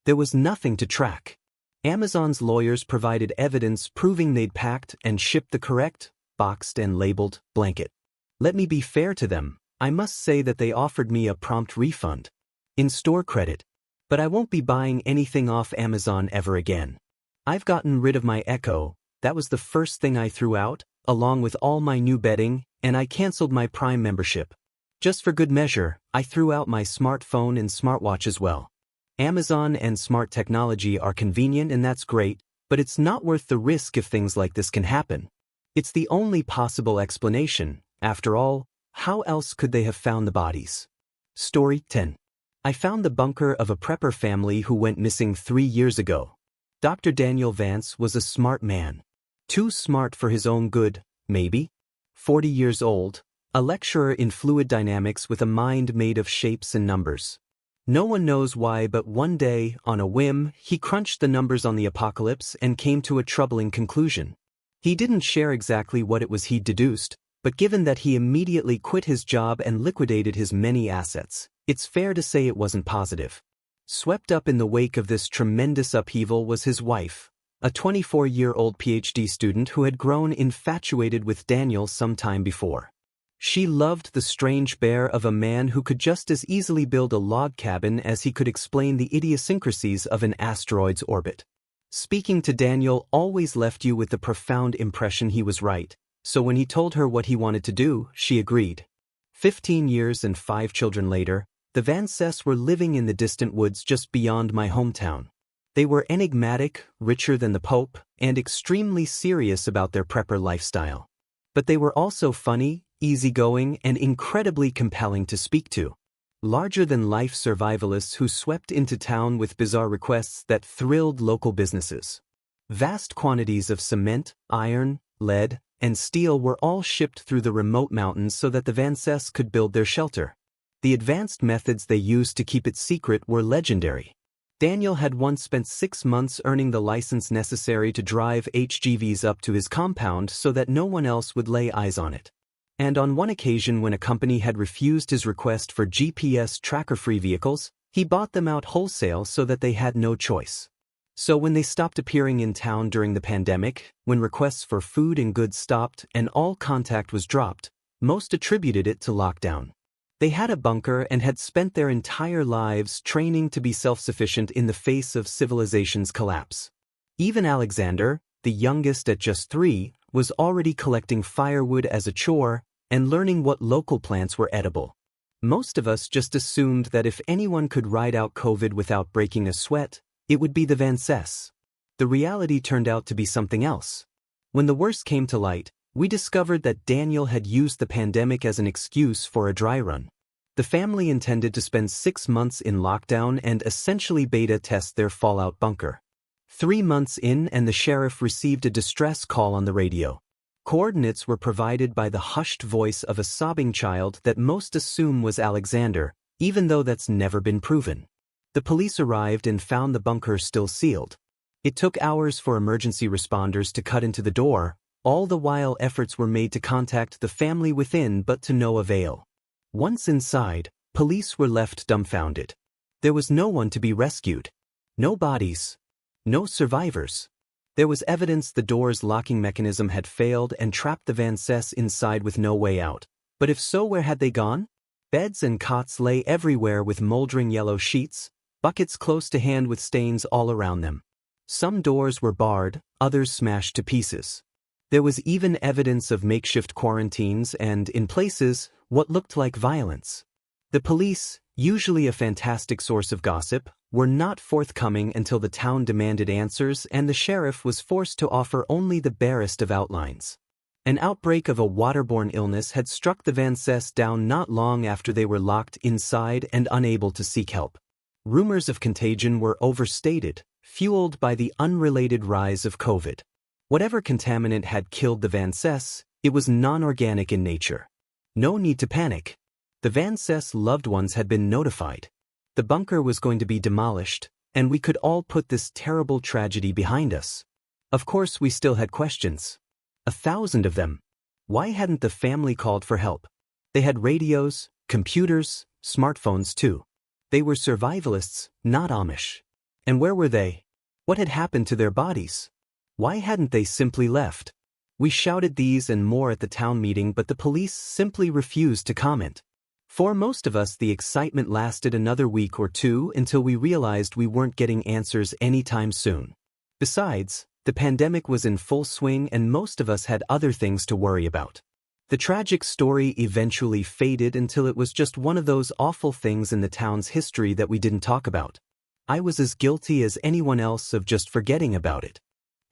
There was nothing to track. Amazon's lawyers provided evidence proving they'd packed and shipped the correct, boxed and labeled, blanket. Let me be fair to them. I must say that they offered me a prompt refund. In-store credit. But I won't be buying anything off Amazon ever again. I've gotten rid of my Echo, that was the first thing I threw out, along with all my new bedding, and I canceled my Prime membership. Just for good measure, I threw out my smartphone and smartwatch as well. Amazon and smart technology are convenient and that's great, but it's not worth the risk if things like this can happen. It's the only possible explanation. After all, how else could they have found the bodies? Story 10. I found the bunker of a prepper family who went missing 3 years ago. Dr. Daniel Vance was a smart man. Too smart for his own good, maybe? 40 years old, a lecturer in fluid dynamics with a mind made of shapes and numbers. No one knows why, but one day, on a whim, he crunched the numbers on the apocalypse and came to a troubling conclusion. He didn't share exactly what it was he'd deduced, but given that he immediately quit his job and liquidated his many assets, it's fair to say it wasn't positive. Swept up in the wake of this tremendous upheaval was his wife, a 24-year-old PhD student who had grown infatuated with Daniel some time before. She loved the strange bear of a man who could just as easily build a log cabin as he could explain the idiosyncrasies of an asteroid's orbit. Speaking to Daniel always left you with the profound impression he was right, so when he told her what he wanted to do, she agreed. 15 years and 5 children later, the Vances were living in the distant woods just beyond my hometown. They were enigmatic, richer than the Pope, and extremely serious about their prepper lifestyle. But they were also funny, easygoing, and incredibly compelling to speak to. larger-than-life survivalists who swept into town with bizarre requests that thrilled local businesses. Vast quantities of cement, iron, lead, and steel were all shipped through the remote mountains so that the Vances could build their shelter. The advanced methods they used to keep it secret were legendary. Daniel had once spent 6 months earning the license necessary to drive HGVs up to his compound so that no one else would lay eyes on it. And on one occasion when a company had refused his request for GPS tracker-free vehicles, he bought them out wholesale so that they had no choice. So when they stopped appearing in town during the pandemic, when requests for food and goods stopped and all contact was dropped, most attributed it to lockdown. They had a bunker and had spent their entire lives training to be self-sufficient in the face of civilization's collapse. Even Alexander, the youngest at just 3, was already collecting firewood as a chore and learning what local plants were edible. Most of us just assumed that if anyone could ride out COVID without breaking a sweat, it would be the Vances. The reality turned out to be something else. When the worst came to light, we discovered that Daniel had used the pandemic as an excuse for a dry run. The family intended to spend 6 months in lockdown and essentially beta test their fallout bunker. 3 months in and the sheriff received a distress call on the radio. Coordinates were provided by the hushed voice of a sobbing child that most assume was Alexander, even though that's never been proven. The police arrived and found the bunker still sealed. It took hours for emergency responders to cut into the door, all the while efforts were made to contact the family within but to no avail. Once inside, police were left dumbfounded. There was no one to be rescued. No bodies. No survivors. There was evidence the door's locking mechanism had failed and trapped the Vances inside with no way out. But if so, where had they gone? Beds and cots lay everywhere with moldering yellow sheets, buckets close to hand with stains all around them. Some doors were barred, others smashed to pieces. There was even evidence of makeshift quarantines and, in places, what looked like violence. The police, usually a fantastic source of gossip, were not forthcoming until the town demanded answers and the sheriff was forced to offer only the barest of outlines. An outbreak of a waterborne illness had struck the Vances down not long after they were locked inside and unable to seek help. Rumors of contagion were overstated, fueled by the unrelated rise of COVID. Whatever contaminant had killed the Vances, it was non-organic in nature. No need to panic. The Vances loved ones had been notified. The bunker was going to be demolished, and we could all put this terrible tragedy behind us. Of course, we still had questions. 1,000 of them. Why hadn't the family called for help? They had radios, computers, smartphones too. They were survivalists, not Amish. And where were they? What had happened to their bodies? Why hadn't they simply left? We shouted these and more at the town meeting, but the police simply refused to comment. For most of us, the excitement lasted another week or two until we realized we weren't getting answers anytime soon. Besides, the pandemic was in full swing and most of us had other things to worry about. The tragic story eventually faded until it was just one of those awful things in the town's history that we didn't talk about. I was as guilty as anyone else of just forgetting about it.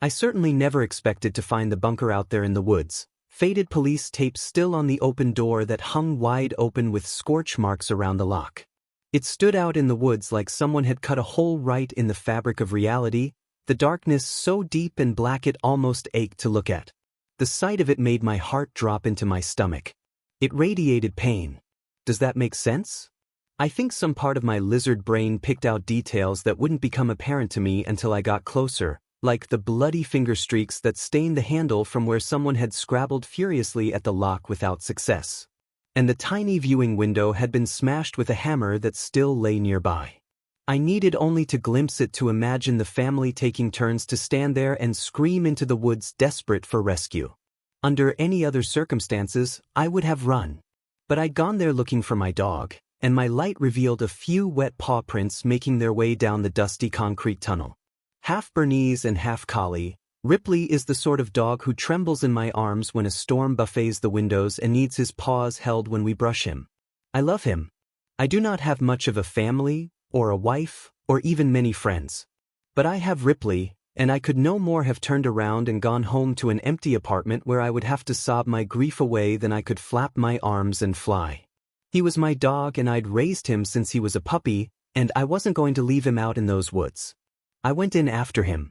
I certainly never expected to find the bunker out there in the woods, faded police tape still on the open door that hung wide open with scorch marks around the lock. It stood out in the woods like someone had cut a hole right in the fabric of reality, the darkness so deep and black it almost ached to look at. The sight of it made my heart drop into my stomach. It radiated pain. Does that make sense? I think some part of my lizard brain picked out details that wouldn't become apparent to me until I got closer, like the bloody finger streaks that stained the handle from where someone had scrabbled furiously at the lock without success. And the tiny viewing window had been smashed with a hammer that still lay nearby. I needed only to glimpse it to imagine the family taking turns to stand there and scream into the woods desperate for rescue. Under any other circumstances, I would have run. But I'd gone there looking for my dog, and my light revealed a few wet paw prints making their way down the dusty concrete tunnel. Half Bernese and half collie, Ripley is the sort of dog who trembles in my arms when a storm buffets the windows and needs his paws held when we brush him. I love him. I do not have much of a family, or a wife, or even many friends. But I have Ripley, and I could no more have turned around and gone home to an empty apartment where I would have to sob my grief away than I could flap my arms and fly. He was my dog and I'd raised him since he was a puppy, and I wasn't going to leave him out in those woods. I went in after him.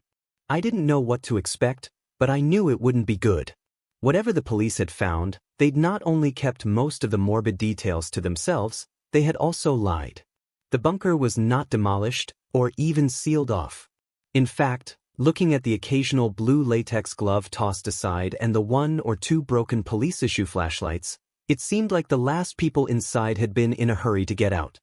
I didn't know what to expect, but I knew it wouldn't be good. Whatever the police had found, they'd not only kept most of the morbid details to themselves, they had also lied. The bunker was not demolished, or even sealed off. In fact, looking at the occasional blue latex glove tossed aside and the 1 or 2 broken police-issue flashlights, it seemed like the last people inside had been in a hurry to get out.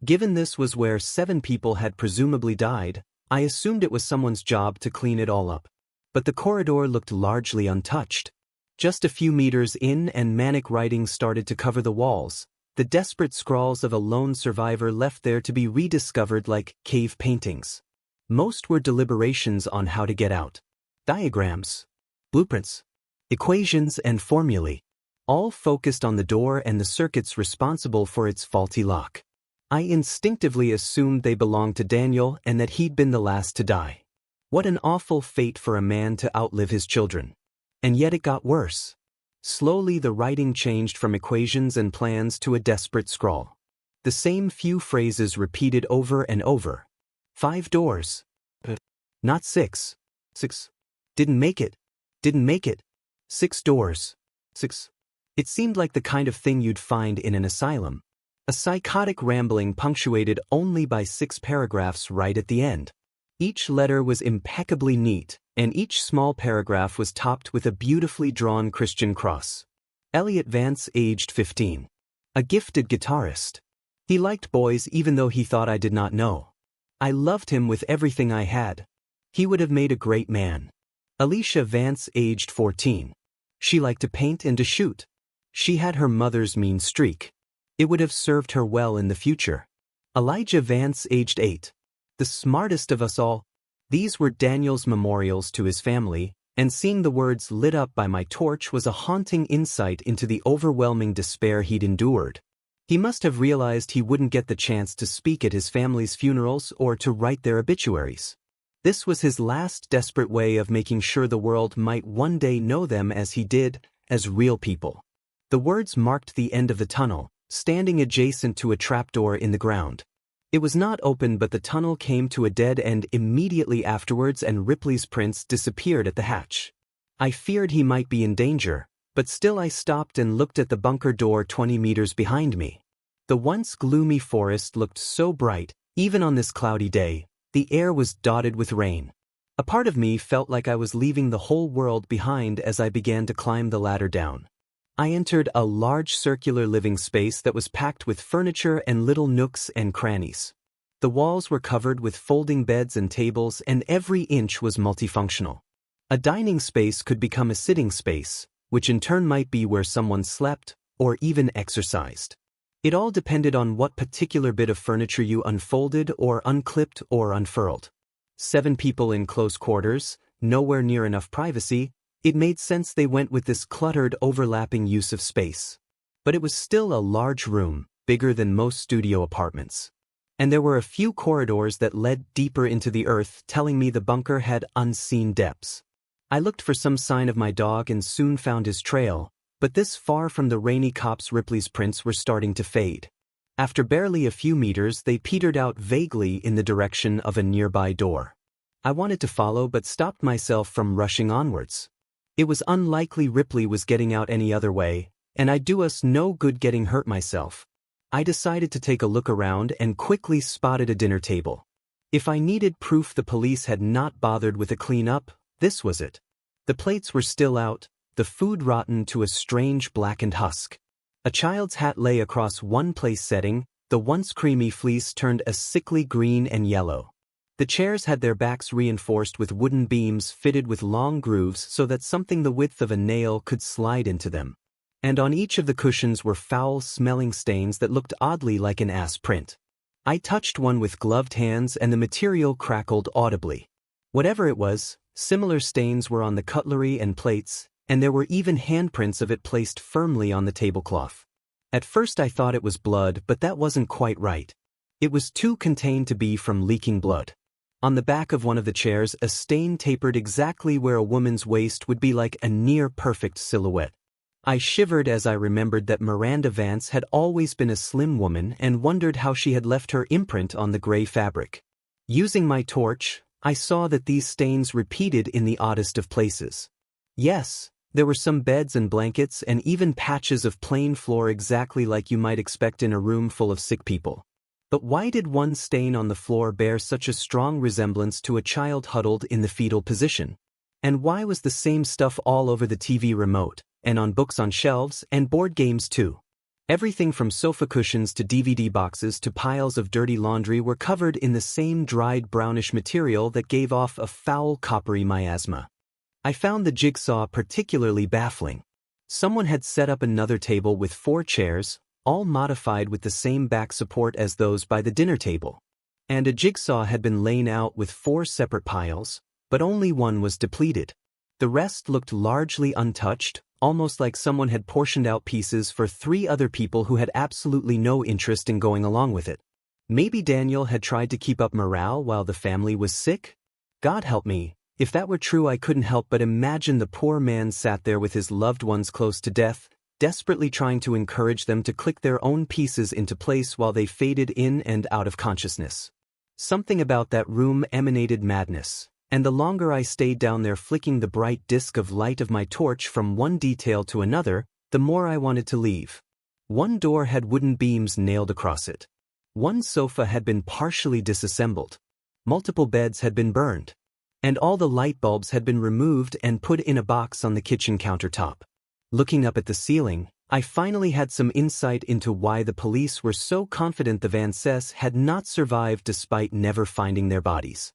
Given this was where 7 people had presumably died, I assumed it was someone's job to clean it all up. But the corridor looked largely untouched. Just a few meters in and manic writing started to cover the walls, the desperate scrawls of a lone survivor left there to be rediscovered like cave paintings. Most were deliberations on how to get out. Diagrams, blueprints, equations and formulae, all focused on the door and the circuits responsible for its faulty lock. I instinctively assumed they belonged to Daniel and that he'd been the last to die. What an awful fate for a man to outlive his children. And yet it got worse. Slowly the writing changed from equations and plans to a desperate scrawl. The same few phrases repeated over and over. 5 doors. Not 6. 6. Didn't make it. Didn't make it. 6 doors. 6. It seemed like the kind of thing you'd find in an asylum. A psychotic rambling punctuated only by 6 paragraphs right at the end. Each letter was impeccably neat, and each small paragraph was topped with a beautifully drawn Christian cross. Elliot Vance, aged 15. A gifted guitarist. He liked boys even though he thought I did not know. I loved him with everything I had. He would have made a great man. Alicia Vance, aged 14. She liked to paint and to shoot. She had her mother's mean streak. It would have served her well in the future. Elijah Vance, aged 8. The smartest of us all. These were Daniel's memorials to his family, and seeing the words lit up by my torch was a haunting insight into the overwhelming despair he'd endured. He must have realized he wouldn't get the chance to speak at his family's funerals or to write their obituaries. This was his last desperate way of making sure the world might one day know them as he did, as real people. The words marked the end of the tunnel, standing adjacent to a trapdoor in the ground. It was not open, but the tunnel came to a dead end immediately afterwards and Ripley's prints disappeared at the hatch. I feared he might be in danger, but still I stopped and looked at the bunker door 20 meters behind me. The once gloomy forest looked so bright, even on this cloudy day. The air was dotted with rain. A part of me felt like I was leaving the whole world behind as I began to climb the ladder down. I entered a large circular living space that was packed with furniture and little nooks and crannies. The walls were covered with folding beds and tables, and every inch was multifunctional. A dining space could become a sitting space, which in turn might be where someone slept or even exercised. It all depended on what particular bit of furniture you unfolded or unclipped or unfurled. 7 people in close quarters, nowhere near enough privacy. It made sense they went with this cluttered, overlapping use of space. But it was still a large room, bigger than most studio apartments. And there were a few corridors that led deeper into the earth, telling me the bunker had unseen depths. I looked for some sign of my dog and soon found his trail, but this far from the rainy copse Ripley's prints were starting to fade. After barely a few meters, they petered out vaguely in the direction of a nearby door. I wanted to follow but stopped myself from rushing onwards. It was unlikely Ripley was getting out any other way, and I'd do us no good getting hurt myself. I decided to take a look around and quickly spotted a dinner table. If I needed proof the police had not bothered with a cleanup, this was it. The plates were still out, the food rotten to a strange blackened husk. A child's hat lay across one place setting, the once creamy fleece turned a sickly green and yellow. The chairs had their backs reinforced with wooden beams fitted with long grooves so that something the width of a nail could slide into them. And on each of the cushions were foul-smelling stains that looked oddly like an ass print. I touched one with gloved hands and the material crackled audibly. Whatever it was, similar stains were on the cutlery and plates, and there were even handprints of it placed firmly on the tablecloth. At first I thought it was blood, but that wasn't quite right. It was too contained to be from leaking blood. On the back of one of the chairs, a stain tapered exactly where a woman's waist would be like a near-perfect silhouette. I shivered as I remembered that Miranda Vance had always been a slim woman and wondered how she had left her imprint on the gray fabric. Using my torch, I saw that these stains repeated in the oddest of places. Yes, there were some beds and blankets and even patches of plain floor exactly like you might expect in a room full of sick people. But why did one stain on the floor bear such a strong resemblance to a child huddled in the fetal position? And why was the same stuff all over the TV remote, and on books on shelves, and board games too? Everything from sofa cushions to DVD boxes to piles of dirty laundry were covered in the same dried brownish material that gave off a foul coppery miasma. I found the jigsaw particularly baffling. Someone had set up another table with 4 chairs, all modified with the same back support as those by the dinner table. And a jigsaw had been laid out with 4 separate piles, but only one was depleted. The rest looked largely untouched, almost like someone had portioned out pieces for 3 other people who had absolutely no interest in going along with it. Maybe Daniel had tried to keep up morale while the family was sick? God help me, if that were true I couldn't help but imagine the poor man sat there with his loved ones close to death, desperately trying to encourage them to click their own pieces into place while they faded in and out of consciousness. Something about that room emanated madness. And the longer I stayed down there flicking the bright disk of light of my torch from one detail to another, the more I wanted to leave. One door had wooden beams nailed across it. One sofa had been partially disassembled. Multiple beds had been burned. And all the light bulbs had been removed and put in a box on the kitchen countertop. Looking up at the ceiling, I finally had some insight into why the police were so confident the Vances had not survived despite never finding their bodies.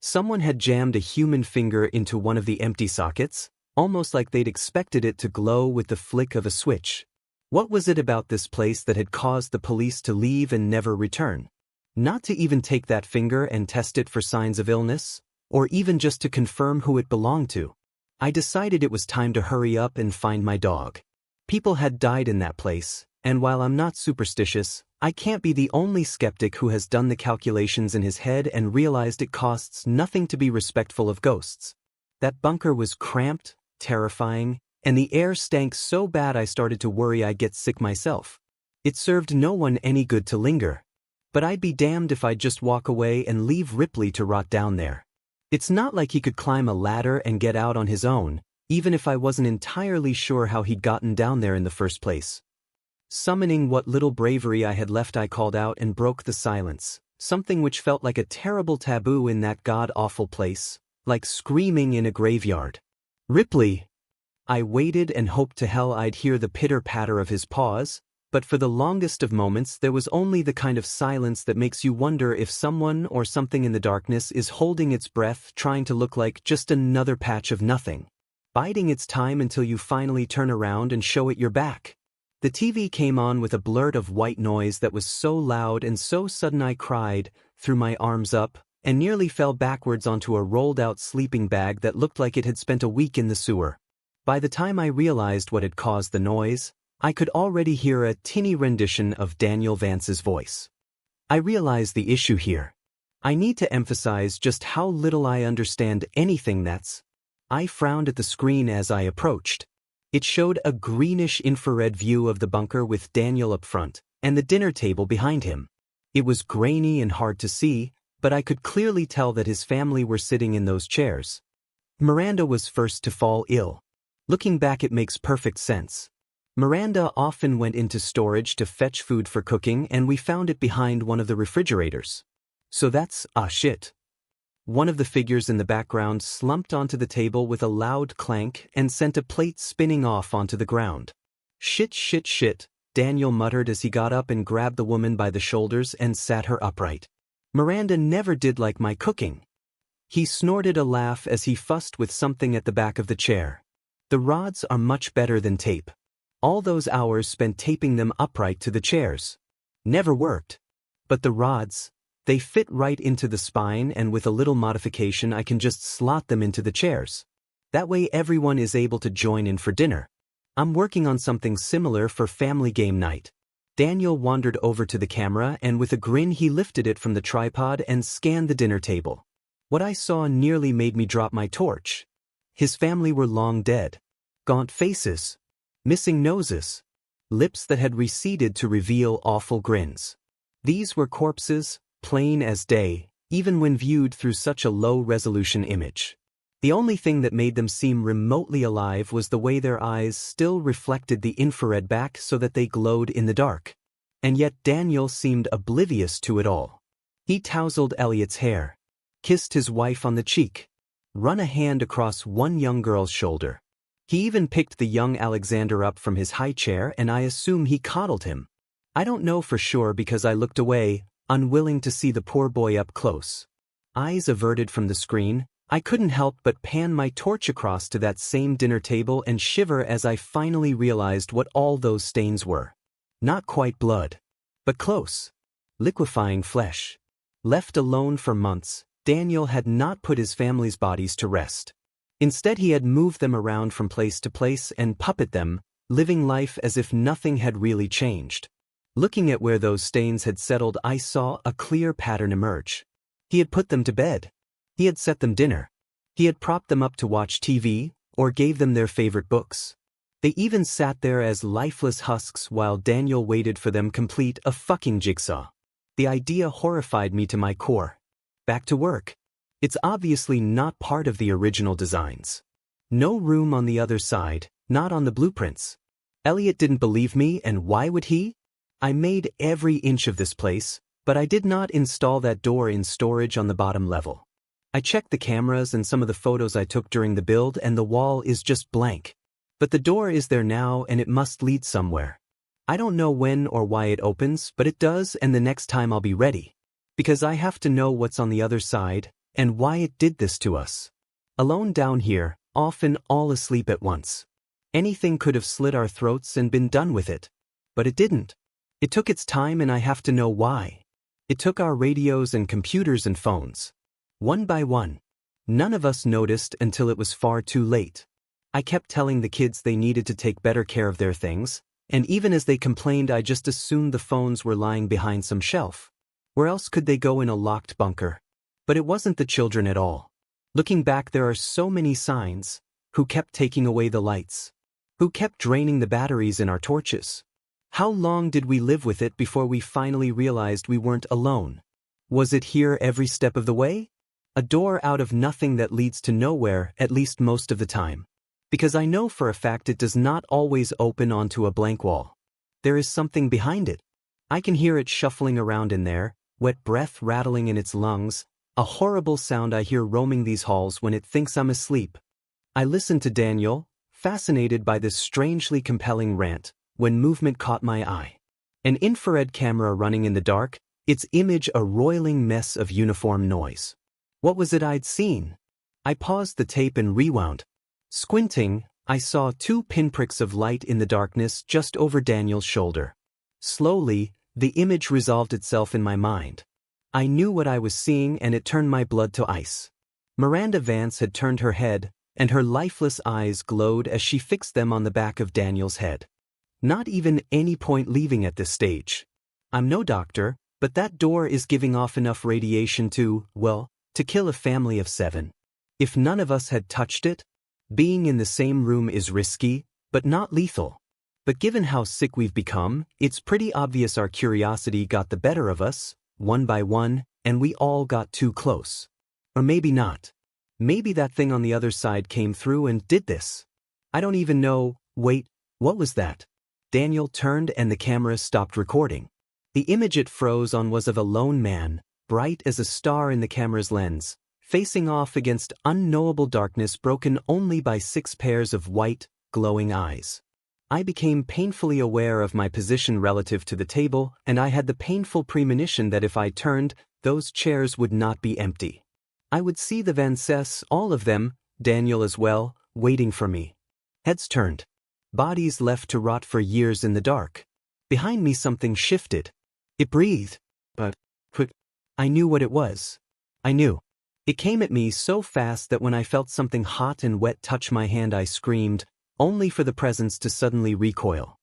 Someone had jammed a human finger into one of the empty sockets, almost like they'd expected it to glow with the flick of a switch. What was it about this place that had caused the police to leave and never return? Not to even take that finger and test it for signs of illness, or even just to confirm who it belonged to. I decided it was time to hurry up and find my dog. People had died in that place, and while I'm not superstitious, I can't be the only skeptic who has done the calculations in his head and realized it costs nothing to be respectful of ghosts. That bunker was cramped, terrifying, and the air stank so bad I started to worry I'd get sick myself. It served no one any good to linger. But I'd be damned if I'd just walk away and leave Ripley to rot down there. It's not like he could climb a ladder and get out on his own, even if I wasn't entirely sure how he'd gotten down there in the first place. Summoning what little bravery I had left, I called out and broke the silence, something which felt like a terrible taboo in that god-awful place, like screaming in a graveyard. Ripley! I waited and hoped to hell I'd hear the pitter-patter of his paws, but for the longest of moments there was only the kind of silence that makes you wonder if someone or something in the darkness is holding its breath, trying to look like just another patch of nothing, biding its time until you finally turn around and show it your back. The TV came on with a blurt of white noise that was so loud and so sudden I cried, threw my arms up, and nearly fell backwards onto a rolled-out sleeping bag that looked like it had spent a week in the sewer. By the time I realized what had caused the noise, I could already hear a tinny rendition of Daniel Vance's voice. I realized the issue here. I need to emphasize just how little I understand anything that's. I frowned at the screen as I approached. It showed a greenish infrared view of the bunker with Daniel up front, and the dinner table behind him. It was grainy and hard to see, but I could clearly tell that his family were sitting in those chairs. Miranda was first to fall ill. Looking back, it makes perfect sense. Miranda often went into storage to fetch food for cooking, and we found it behind one of the refrigerators. So that's, shit. One of the figures in the background slumped onto the table with a loud clank and sent a plate spinning off onto the ground. Shit, shit, shit, Daniel muttered as he got up and grabbed the woman by the shoulders and sat her upright. Miranda never did like my cooking. He snorted a laugh as he fussed with something at the back of the chair. The rods are much better than tape. All those hours spent taping them upright to the chairs. Never worked. But the rods, they fit right into the spine, and with a little modification I can just slot them into the chairs. That way everyone is able to join in for dinner. I'm working on something similar for family game night. Daniel wandered over to the camera, and with a grin he lifted it from the tripod and scanned the dinner table. What I saw nearly made me drop my torch. His family were long dead. Gaunt faces. missing noses, lips that had receded to reveal awful grins. These were corpses, plain as day, even when viewed through such a low-resolution image. The only thing that made them seem remotely alive was the way their eyes still reflected the infrared back so that they glowed in the dark. And yet Daniel seemed oblivious to it all. He tousled Elliot's hair, kissed his wife on the cheek, run a hand across one young girl's shoulder. He even picked the young Alexander up from his high chair, and I assume he coddled him. I don't know for sure because I looked away, unwilling to see the poor boy up close. Eyes averted from the screen, I couldn't help but pan my torch across to that same dinner table and shiver as I finally realized what all those stains were. Not quite blood, but close. Liquefying flesh. Left alone for months, Daniel had not put his family's bodies to rest. Instead, he had moved them around from place to place and puppeted them, living life as if nothing had really changed. Looking at where those stains had settled, I saw a clear pattern emerge. He had put them to bed. He had set them dinner. He had propped them up to watch TV, or gave them their favorite books. They even sat there as lifeless husks while Daniel waited for them complete a fucking jigsaw. The idea horrified me to my core. Back to work. It's obviously not part of the original designs. No room on the other side, not on the blueprints. Elliot didn't believe me, and why would he? I made every inch of this place, but I did not install that door in storage on the bottom level. I checked the cameras and some of the photos I took during the build, and the wall is just blank. But the door is there now, and it must lead somewhere. I don't know when or why it opens, but it does, and the next time I'll be ready. Because I have to know what's on the other side, and why it did this to us. Alone down here, often all asleep at once. Anything could have slit our throats and been done with it. But it didn't. It took its time, and I have to know why. It took our radios and computers and phones. One by one. None of us noticed until it was far too late. I kept telling the kids they needed to take better care of their things, and even as they complained, I just assumed the phones were lying behind some shelf. Where else could they go in a locked bunker? But it wasn't the children at all. Looking back, there are so many signs. Who kept taking away the lights? Who kept draining the batteries in our torches? How long did we live with it before we finally realized we weren't alone? Was it here every step of the way? A door out of nothing that leads to nowhere, at least most of the time. Because I know for a fact it does not always open onto a blank wall. There is something behind it. I can hear it shuffling around in there, wet breath rattling in its lungs, a horrible sound I hear roaming these halls when it thinks I'm asleep. I listened to Daniel, fascinated by this strangely compelling rant, when movement caught my eye. An infrared camera running in the dark, its image a roiling mess of uniform noise. What was it I'd seen? I paused the tape and rewound. Squinting, I saw two pinpricks of light in the darkness just over Daniel's shoulder. Slowly, the image resolved itself in my mind. I knew what I was seeing, and it turned my blood to ice. Miranda Vance had turned her head, and her lifeless eyes glowed as she fixed them on the back of Daniel's head. Not even any point leaving at this stage. I'm no doctor, but that door is giving off enough radiation to, well, to kill a family of 7. If none of us had touched it, being in the same room is risky, but not lethal. But given how sick we've become, it's pretty obvious our curiosity got the better of us, one by one, and we all got too close. Or maybe not. Maybe that thing on the other side came through and did this. I don't even know. Wait, what was that? Daniel turned and the camera stopped recording. The image it froze on was of a lone man, bright as a star in the camera's lens, facing off against unknowable darkness broken only by 6 pairs of white, glowing eyes. I became painfully aware of my position relative to the table, and I had the painful premonition that if I turned, those chairs would not be empty. I would see the Vances, all of them, Daniel as well, waiting for me. Heads turned. Bodies left to rot for years in the dark. Behind me something shifted. It breathed. But I knew what it was. I knew. It came at me so fast that when I felt something hot and wet touch my hand I screamed, only for the presence to suddenly recoil.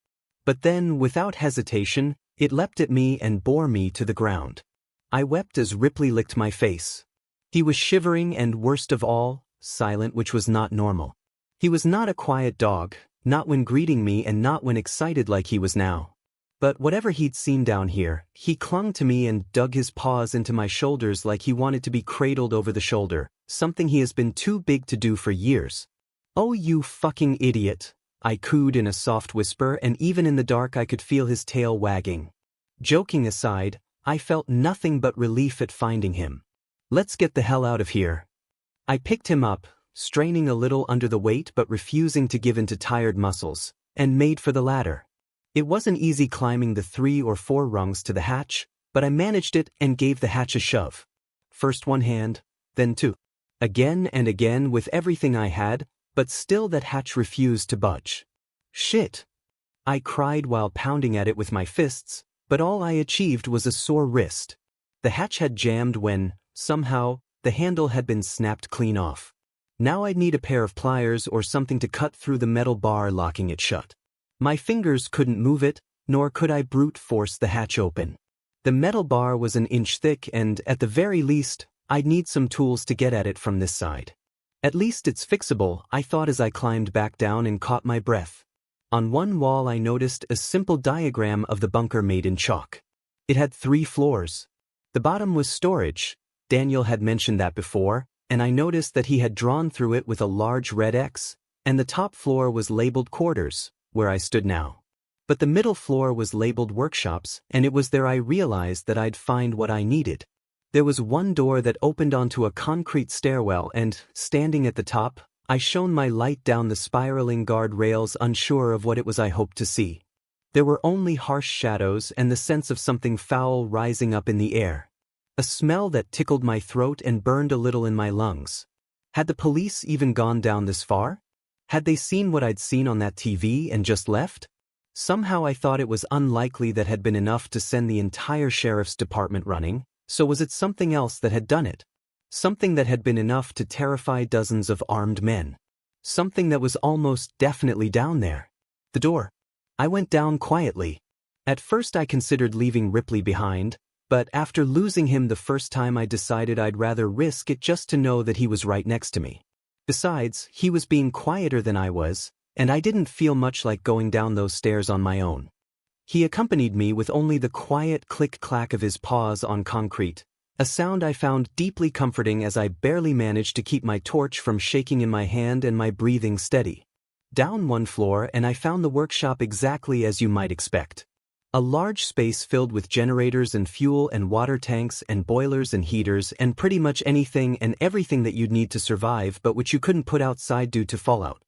But then, without hesitation, it leapt at me and bore me to the ground. I wept as Ripley licked my face. He was shivering and, worst of all, silent, which was not normal. He was not a quiet dog, Not when greeting me and not when excited like he was now. But whatever he'd seen down here, he clung to me and dug his paws into my shoulders like he wanted to be cradled over the shoulder, something he has been too big to do for years. "Oh, you fucking idiot," I cooed in a soft whisper, and even in the dark I could feel his tail wagging. Joking aside, I felt nothing but relief at finding him. "Let's get the hell out of here." I picked him up, straining a little under the weight but refusing to give in to tired muscles, and made for the ladder. It wasn't easy climbing the 3 or 4 rungs to the hatch, but I managed it and gave the hatch a shove. First one hand, then two. Again and again with everything I had, but still that hatch refused to budge. "Shit!" I cried while pounding at it with my fists, but all I achieved was a sore wrist. The hatch had jammed when, somehow, the handle had been snapped clean off. Now I'd need a pair of pliers or something to cut through the metal bar locking it shut. My fingers couldn't move it, nor could I brute force the hatch open. The metal bar was an inch thick and, at the very least, I'd need some tools to get at it from this side. At least it's fixable, I thought as I climbed back down and caught my breath. On one wall I noticed a simple diagram of the bunker made in chalk. It had 3 floors. The bottom was storage. Daniel had mentioned that before, and I noticed that he had drawn through it with a large red X, and the top floor was labeled quarters, where I stood now. But the middle floor was labeled workshops, and it was there I realized that I'd find what I needed. There was one door that opened onto a concrete stairwell and, standing at the top, I shone my light down the spiraling guard rails, unsure of what it was I hoped to see. There were only harsh shadows and the sense of something foul rising up in the air. A smell that tickled my throat and burned a little in my lungs. Had the police even gone down this far? Had they seen what I'd seen on that TV and just left? Somehow I thought it was unlikely that had been enough to send the entire sheriff's department running, so was it something else that had done it? Something that had been enough to terrify dozens of armed men. Something that was almost definitely down there. The door. I went down quietly. At first I considered leaving Ripley behind, but after losing him the first time I decided I'd rather risk it just to know that he was right next to me. Besides, he was being quieter than I was, and I didn't feel much like going down those stairs on my own. He accompanied me with only the quiet click-clack of his paws on concrete, a sound I found deeply comforting as I barely managed to keep my torch from shaking in my hand and my breathing steady. Down one floor and I found the workshop exactly as you might expect. A large space filled with generators and fuel and water tanks and boilers and heaters and pretty much anything and everything that you'd need to survive but which you couldn't put outside due to fallout.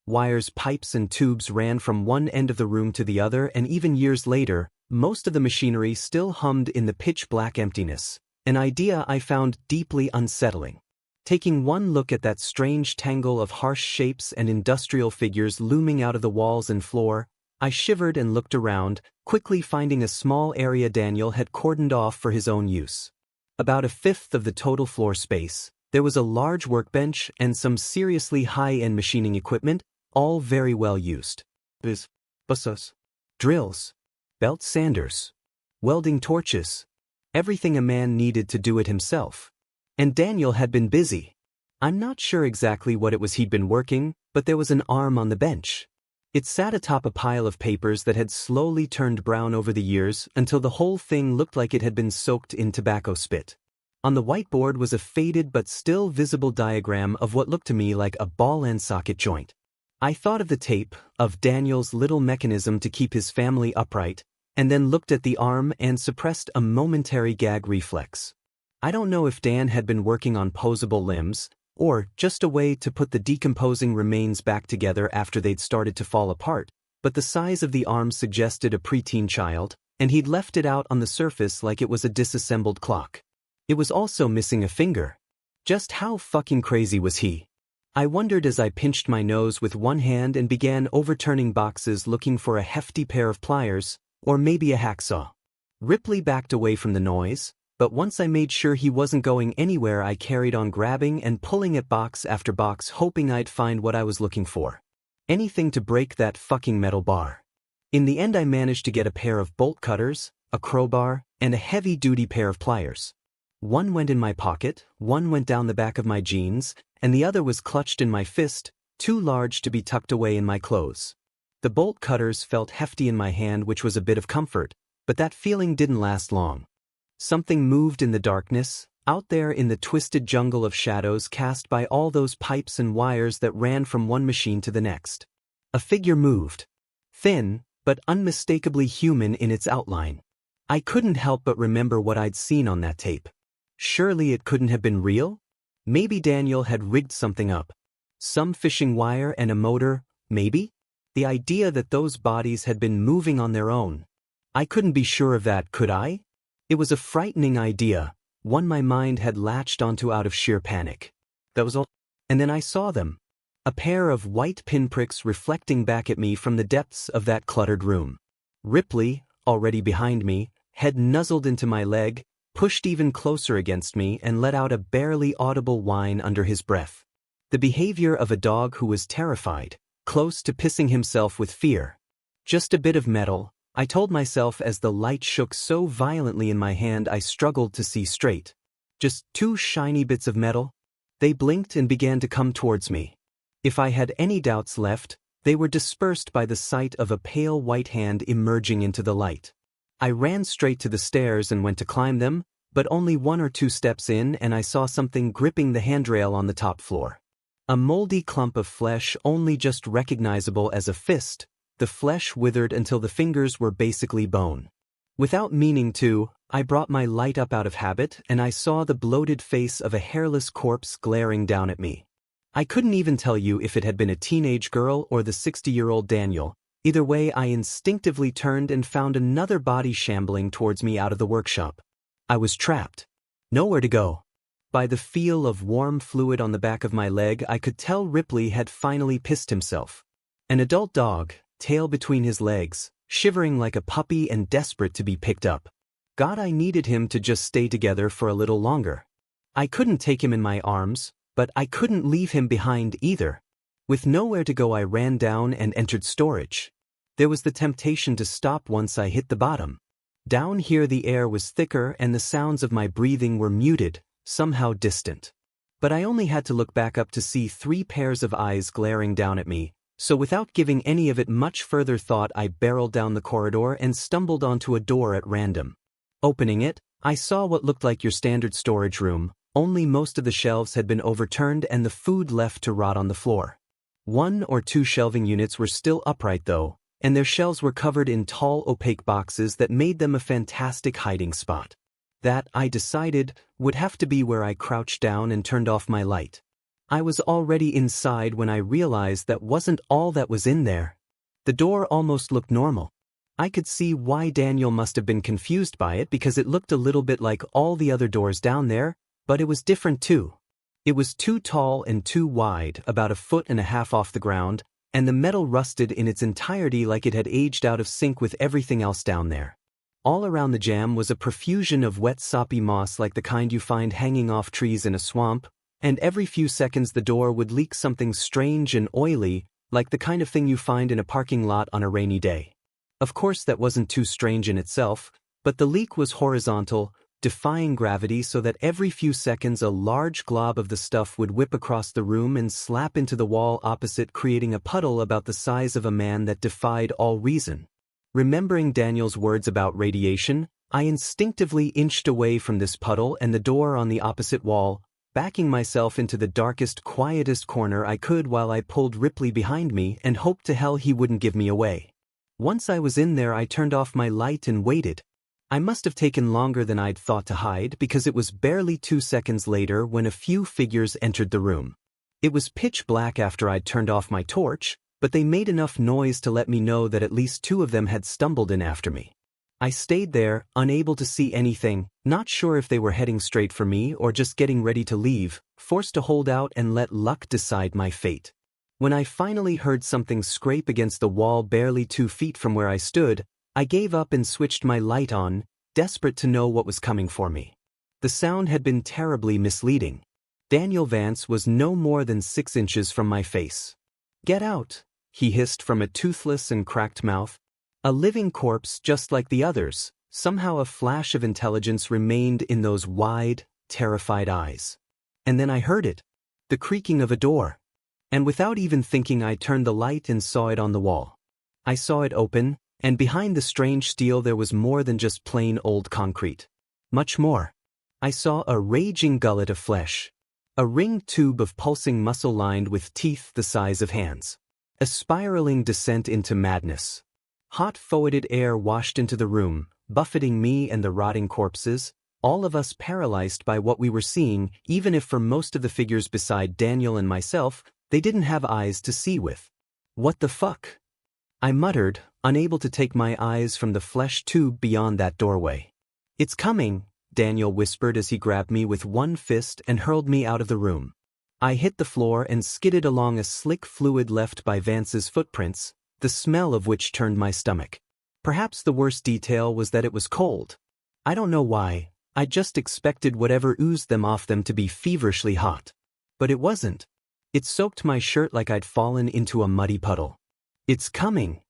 Wires, pipes, and tubes ran from one end of the room to the other, and even years later, most of the machinery still hummed in the pitch-black emptiness, an idea I found deeply unsettling. Taking one look at that strange tangle of harsh shapes and industrial figures looming out of the walls and floor, I shivered and looked around, quickly finding a small area Daniel had cordoned off for his own use. About a fifth of the total floor space, there was a large workbench and some seriously high-end machining equipment, all very well used. Buses, drills, belt sanders, welding torches, everything a man needed to do it himself. And Daniel had been busy. I'm not sure exactly what it was he'd been working, but there was an arm on the bench. It sat atop a pile of papers that had slowly turned brown over the years until the whole thing looked like it had been soaked in tobacco spit. On the whiteboard was a faded but still visible diagram of what looked to me like a ball and socket joint. I thought of the tape, of Daniel's little mechanism to keep his family upright, and then looked at the arm and suppressed a momentary gag reflex. I don't know if Dan had been working on posable limbs, or just a way to put the decomposing remains back together after they'd started to fall apart, but the size of the arm suggested a preteen child, and he'd left it out on the surface like it was a disassembled clock. It was also missing a finger. Just how fucking crazy was he? I wondered as I pinched my nose with one hand and began overturning boxes looking for a hefty pair of pliers, or maybe a hacksaw. Ripley backed away from the noise, but once I made sure he wasn't going anywhere I carried on grabbing and pulling at box after box hoping I'd find what I was looking for. Anything to break that fucking metal bar. In the end I managed to get a pair of bolt cutters, a crowbar, and a heavy-duty pair of pliers. One went in my pocket, one went down the back of my jeans, and the other was clutched in my fist, too large to be tucked away in my clothes. The bolt cutters felt hefty in my hand, which was a bit of comfort, but that feeling didn't last long. Something moved in the darkness, out there in the twisted jungle of shadows cast by all those pipes and wires that ran from one machine to the next. A figure moved. Thin, but unmistakably human in its outline. I couldn't help but remember what I'd seen on that tape. Surely it couldn't have been real? Maybe Daniel had rigged something up. Some fishing wire and a motor, maybe? The idea that those bodies had been moving on their own. I couldn't be sure of that, could I? It was a frightening idea, one my mind had latched onto out of sheer panic. That was all. And then I saw them. A pair of white pinpricks reflecting back at me from the depths of that cluttered room. Ripley, already behind me, head nuzzled into my leg, pushed even closer against me and let out a barely audible whine under his breath. The behavior of a dog who was terrified, close to pissing himself with fear. Just a bit of metal, I told myself as the light shook so violently in my hand I struggled to see straight. Just 2 shiny bits of metal? They blinked and began to come towards me. If I had any doubts left, they were dispersed by the sight of a pale white hand emerging into the light. I ran straight to the stairs and went to climb them, but only 1 or 2 steps in and I saw something gripping the handrail on the top floor. A moldy clump of flesh only just recognizable as a fist. The flesh withered until the fingers were basically bone. Without meaning to, I brought my light up out of habit and I saw the bloated face of a hairless corpse glaring down at me. I couldn't even tell you if it had been a teenage girl or the 60-year-old Daniel. Either way, I instinctively turned and found another body shambling towards me out of the workshop. I was trapped. Nowhere to go. By the feel of warm fluid on the back of my leg, I could tell Ripley had finally pissed himself. An adult dog, tail between his legs, shivering like a puppy and desperate to be picked up. God, I needed him to just stay together for a little longer. I couldn't take him in my arms, but I couldn't leave him behind either. With nowhere to go, I ran down and entered storage. There was the temptation to stop once I hit the bottom. Down here the air was thicker and the sounds of my breathing were muted, somehow distant. But I only had to look back up to see 3 pairs of eyes glaring down at me, so without giving any of it much further thought I barreled down the corridor and stumbled onto a door at random. Opening it, I saw what looked like your standard storage room, only most of the shelves had been overturned and the food left to rot on the floor. 1 or 2 shelving units were still upright though, and their shelves were covered in tall opaque boxes that made them a fantastic hiding spot. That, I decided, would have to be where I crouched down and turned off my light. I was already inside when I realized that wasn't all that was in there. The door almost looked normal. I could see why Daniel must have been confused by it because it looked a little bit like all the other doors down there, but it was different too. It was too tall and too wide, about 1.5 feet off the ground, and the metal rusted in its entirety like it had aged out of sync with everything else down there. All around the jam was a profusion of wet soppy moss like the kind you find hanging off trees in a swamp, and every few seconds the door would leak something strange and oily, like the kind of thing you find in a parking lot on a rainy day. Of course that wasn't too strange in itself, but the leak was horizontal, defying gravity so that every few seconds a large glob of the stuff would whip across the room and slap into the wall opposite, creating a puddle about the size of a man that defied all reason. Remembering Daniel's words about radiation, I instinctively inched away from this puddle and the door on the opposite wall, backing myself into the darkest, quietest corner I could while I pulled Ripley behind me and hoped to hell he wouldn't give me away. Once I was in there, I turned off my light and waited. I must have taken longer than I'd thought to hide because it was barely 2 seconds later when a few figures entered the room. It was pitch black after I'd turned off my torch, but they made enough noise to let me know that at least 2 of them had stumbled in after me. I stayed there, unable to see anything, not sure if they were heading straight for me or just getting ready to leave, forced to hold out and let luck decide my fate. When I finally heard something scrape against the wall barely 2 feet from where I stood, I gave up and switched my light on, desperate to know what was coming for me. The sound had been terribly misleading. Daniel Vance was no more than 6 inches from my face. "Get out," he hissed from a toothless and cracked mouth. A living corpse just like the others, somehow a flash of intelligence remained in those wide, terrified eyes. And then I heard it. The creaking of a door. And without even thinking I turned the light and saw it on the wall. I saw it open, and behind the strange steel there was more than just plain old concrete. Much more. I saw a raging gullet of flesh. A ringed tube of pulsing muscle lined with teeth the size of hands. A spiraling descent into madness. Hot foetid air washed into the room, buffeting me and the rotting corpses, all of us paralyzed by what we were seeing, even if for most of the figures beside Daniel and myself, they didn't have eyes to see with. What the fuck? I muttered, unable to take my eyes from the flesh tube beyond that doorway. It's coming, Daniel whispered as he grabbed me with one fist and hurled me out of the room. I hit the floor and skidded along a slick fluid left by Vance's footprints, the smell of which turned my stomach. Perhaps the worst detail was that it was cold. I don't know why, I just expected whatever oozed them off them to be feverishly hot. But it wasn't. It soaked my shirt like I'd fallen into a muddy puddle. It's coming.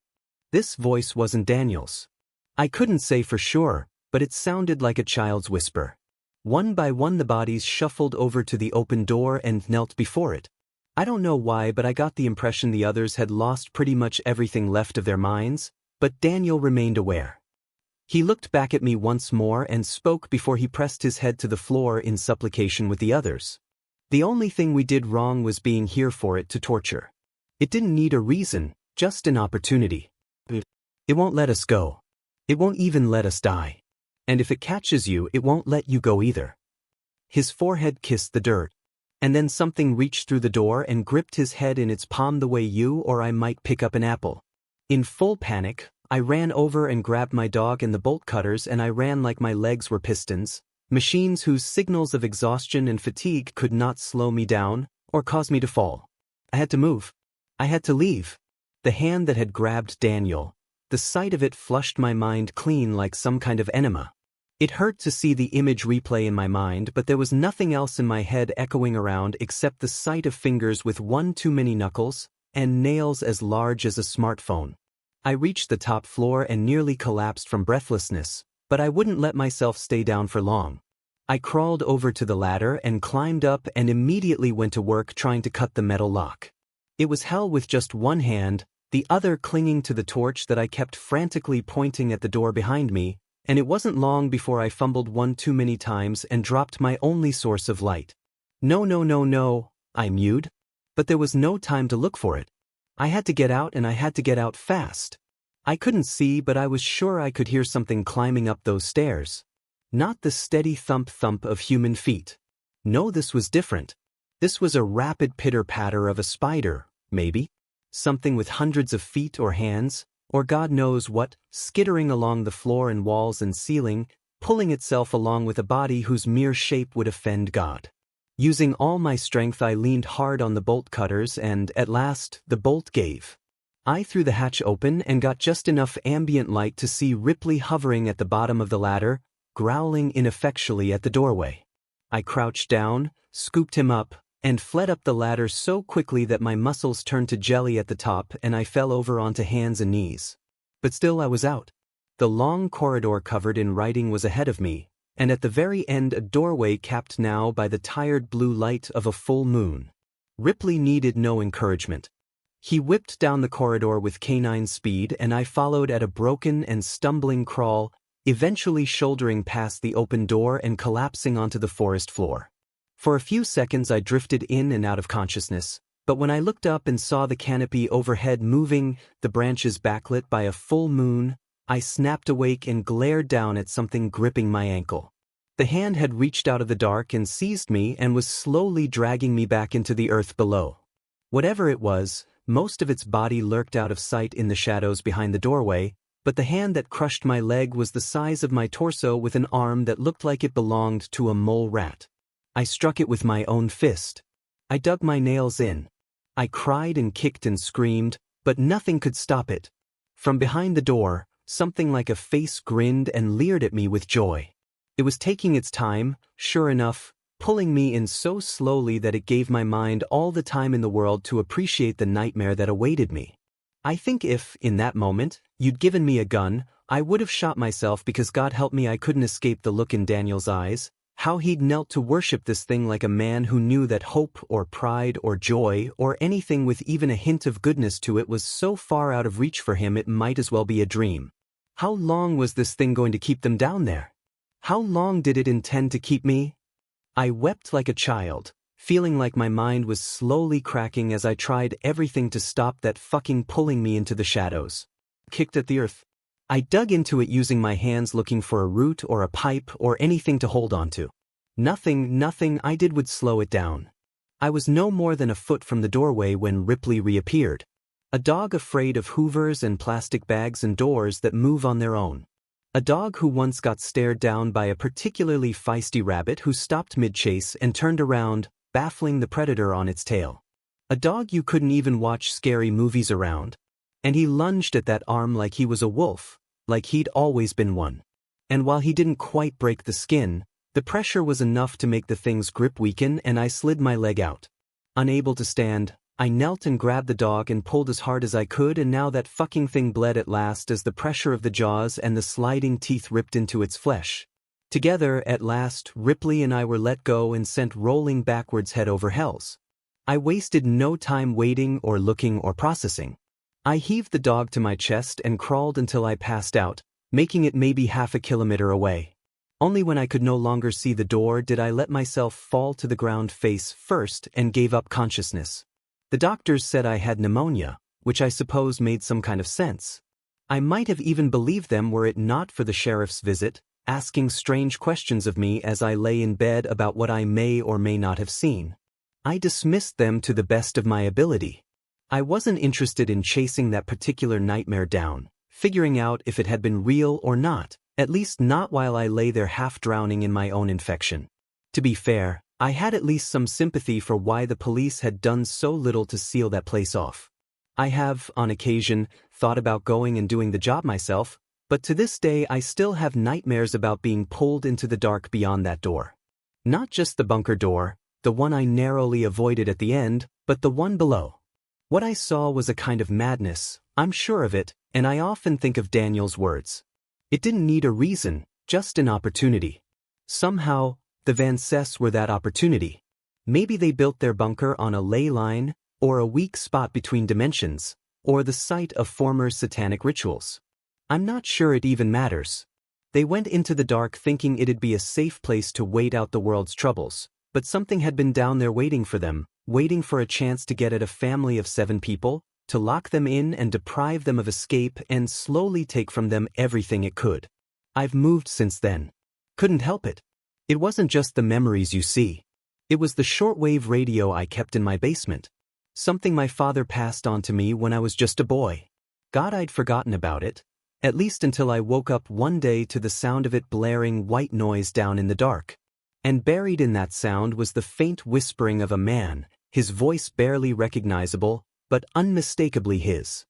This voice wasn't Daniel's. I couldn't say for sure, but it sounded like a child's whisper. One by one the bodies shuffled over to the open door and knelt before it. I don't know why, but I got the impression the others had lost pretty much everything left of their minds, but Daniel remained aware. He looked back at me once more and spoke before he pressed his head to the floor in supplication with the others. The only thing we did wrong was being here for it to torture. It didn't need a reason, just an opportunity. It won't let us go. It won't even let us die. And if it catches you, it won't let you go either. His forehead kissed the dirt. And then something reached through the door and gripped his head in its palm the way you or I might pick up an apple. In full panic, I ran over and grabbed my dog and the bolt cutters, and I ran like my legs were pistons, machines whose signals of exhaustion and fatigue could not slow me down or cause me to fall. I had to move. I had to leave. The hand that had grabbed Daniel, the sight of it flushed my mind clean like some kind of enema. It hurt to see the image replay in my mind, but there was nothing else in my head echoing around except the sight of fingers with one too many knuckles and nails as large as a smartphone. I reached the top floor and nearly collapsed from breathlessness, but I wouldn't let myself stay down for long. I crawled over to the ladder and climbed up and immediately went to work trying to cut the metal lock. It was hell with just one hand, the other clinging to the torch that I kept frantically pointing at the door behind me, and it wasn't long before I fumbled one too many times and dropped my only source of light. No, I mewed. But there was no time to look for it. I had to get out, and I had to get out fast. I couldn't see, but I was sure I could hear something climbing up those stairs. Not the steady thump-thump of human feet. No, this was different. This was a rapid pitter-patter of a spider, maybe. Something with hundreds of feet or hands, or God knows what, skittering along the floor and walls and ceiling, pulling itself along with a body whose mere shape would offend God. Using all my strength, I leaned hard on the bolt cutters and, at last, the bolt gave. I threw the hatch open and got just enough ambient light to see Ripley hovering at the bottom of the ladder, growling ineffectually at the doorway. I crouched down, scooped him up, and fled up the ladder so quickly that my muscles turned to jelly at the top and I fell over onto hands and knees. But still I was out. The long corridor covered in writing was ahead of me, and at the very end a doorway capped now by the tired blue light of a full moon. Ripley needed no encouragement. He whipped down the corridor with canine speed, and I followed at a broken and stumbling crawl, eventually shouldering past the open door and collapsing onto the forest floor. For a few seconds I drifted in and out of consciousness, but when I looked up and saw the canopy overhead moving, the branches backlit by a full moon, I snapped awake and glared down at something gripping my ankle. The hand had reached out of the dark and seized me and was slowly dragging me back into the earth below. Whatever it was, most of its body lurked out of sight in the shadows behind the doorway, but the hand that crushed my leg was the size of my torso with an arm that looked like it belonged to a mole rat. I struck it with my own fist. I dug my nails in. I cried and kicked and screamed, but nothing could stop it. From behind the door, something like a face grinned and leered at me with joy. It was taking its time, sure enough, pulling me in so slowly that it gave my mind all the time in the world to appreciate the nightmare that awaited me. I think if, in that moment, you'd given me a gun, I would have shot myself because God help me I couldn't escape the look in Daniel's eyes, How he'd knelt to worship this thing like a man who knew that hope or pride or joy or anything with even a hint of goodness to it was so far out of reach for him it might as well be a dream. How long was this thing going to keep them down there? How long did it intend to keep me? I wept like a child, feeling like my mind was slowly cracking as I tried everything to stop that fucking pulling me into the shadows. Kicked at the earth. I dug into it using my hands looking for a root or a pipe or anything to hold onto. Nothing I did would slow it down. I was no more than a foot from the doorway when Ripley reappeared. A dog afraid of hoovers and plastic bags and doors that move on their own. A dog who once got stared down by a particularly feisty rabbit who stopped mid-chase and turned around, baffling the predator on its tail. A dog you couldn't even watch scary movies around. And he lunged at that arm like he was a wolf, like he'd always been one. And while he didn't quite break the skin, the pressure was enough to make the thing's grip weaken and I slid my leg out. Unable to stand, I knelt and grabbed the dog and pulled as hard as I could, and now that fucking thing bled at last as the pressure of the jaws and the sliding teeth ripped into its flesh. Together, at last, Ripley and I were let go and sent rolling backwards head over hells. I wasted no time waiting or looking or processing. I heaved the dog to my chest and crawled until I passed out, making it maybe half a kilometer away. Only when I could no longer see the door did I let myself fall to the ground face first and gave up consciousness. The doctors said I had pneumonia, which I suppose made some kind of sense. I might have even believed them were it not for the sheriff's visit, asking strange questions of me as I lay in bed about what I may or may not have seen. I dismissed them to the best of my ability. I wasn't interested in chasing that particular nightmare down, figuring out if it had been real or not, at least not while I lay there half drowning in my own infection. To be fair, I had at least some sympathy for why the police had done so little to seal that place off. I have, on occasion, thought about going and doing the job myself, but to this day I still have nightmares about being pulled into the dark beyond that door. Not just the bunker door, the one I narrowly avoided at the end, but the one below. What I saw was a kind of madness, I'm sure of it, and I often think of Daniel's words. It didn't need a reason, just an opportunity. Somehow, the Van Cess were that opportunity. Maybe they built their bunker on a ley line, or a weak spot between dimensions, or the site of former satanic rituals. I'm not sure it even matters. They went into the dark thinking it'd be a safe place to wait out the world's troubles, but something had been down there waiting for them, waiting for a chance to get at a family of 7 people, to lock them in and deprive them of escape and slowly take from them everything it could. I've moved since then. Couldn't help it. It wasn't just the memories you see. It was the shortwave radio I kept in my basement. Something my father passed on to me when I was just a boy. God, I'd forgotten about it, at least until I woke up one day to the sound of it blaring white noise down in the dark. And buried in that sound was the faint whispering of a man, his voice barely recognizable, but unmistakably his.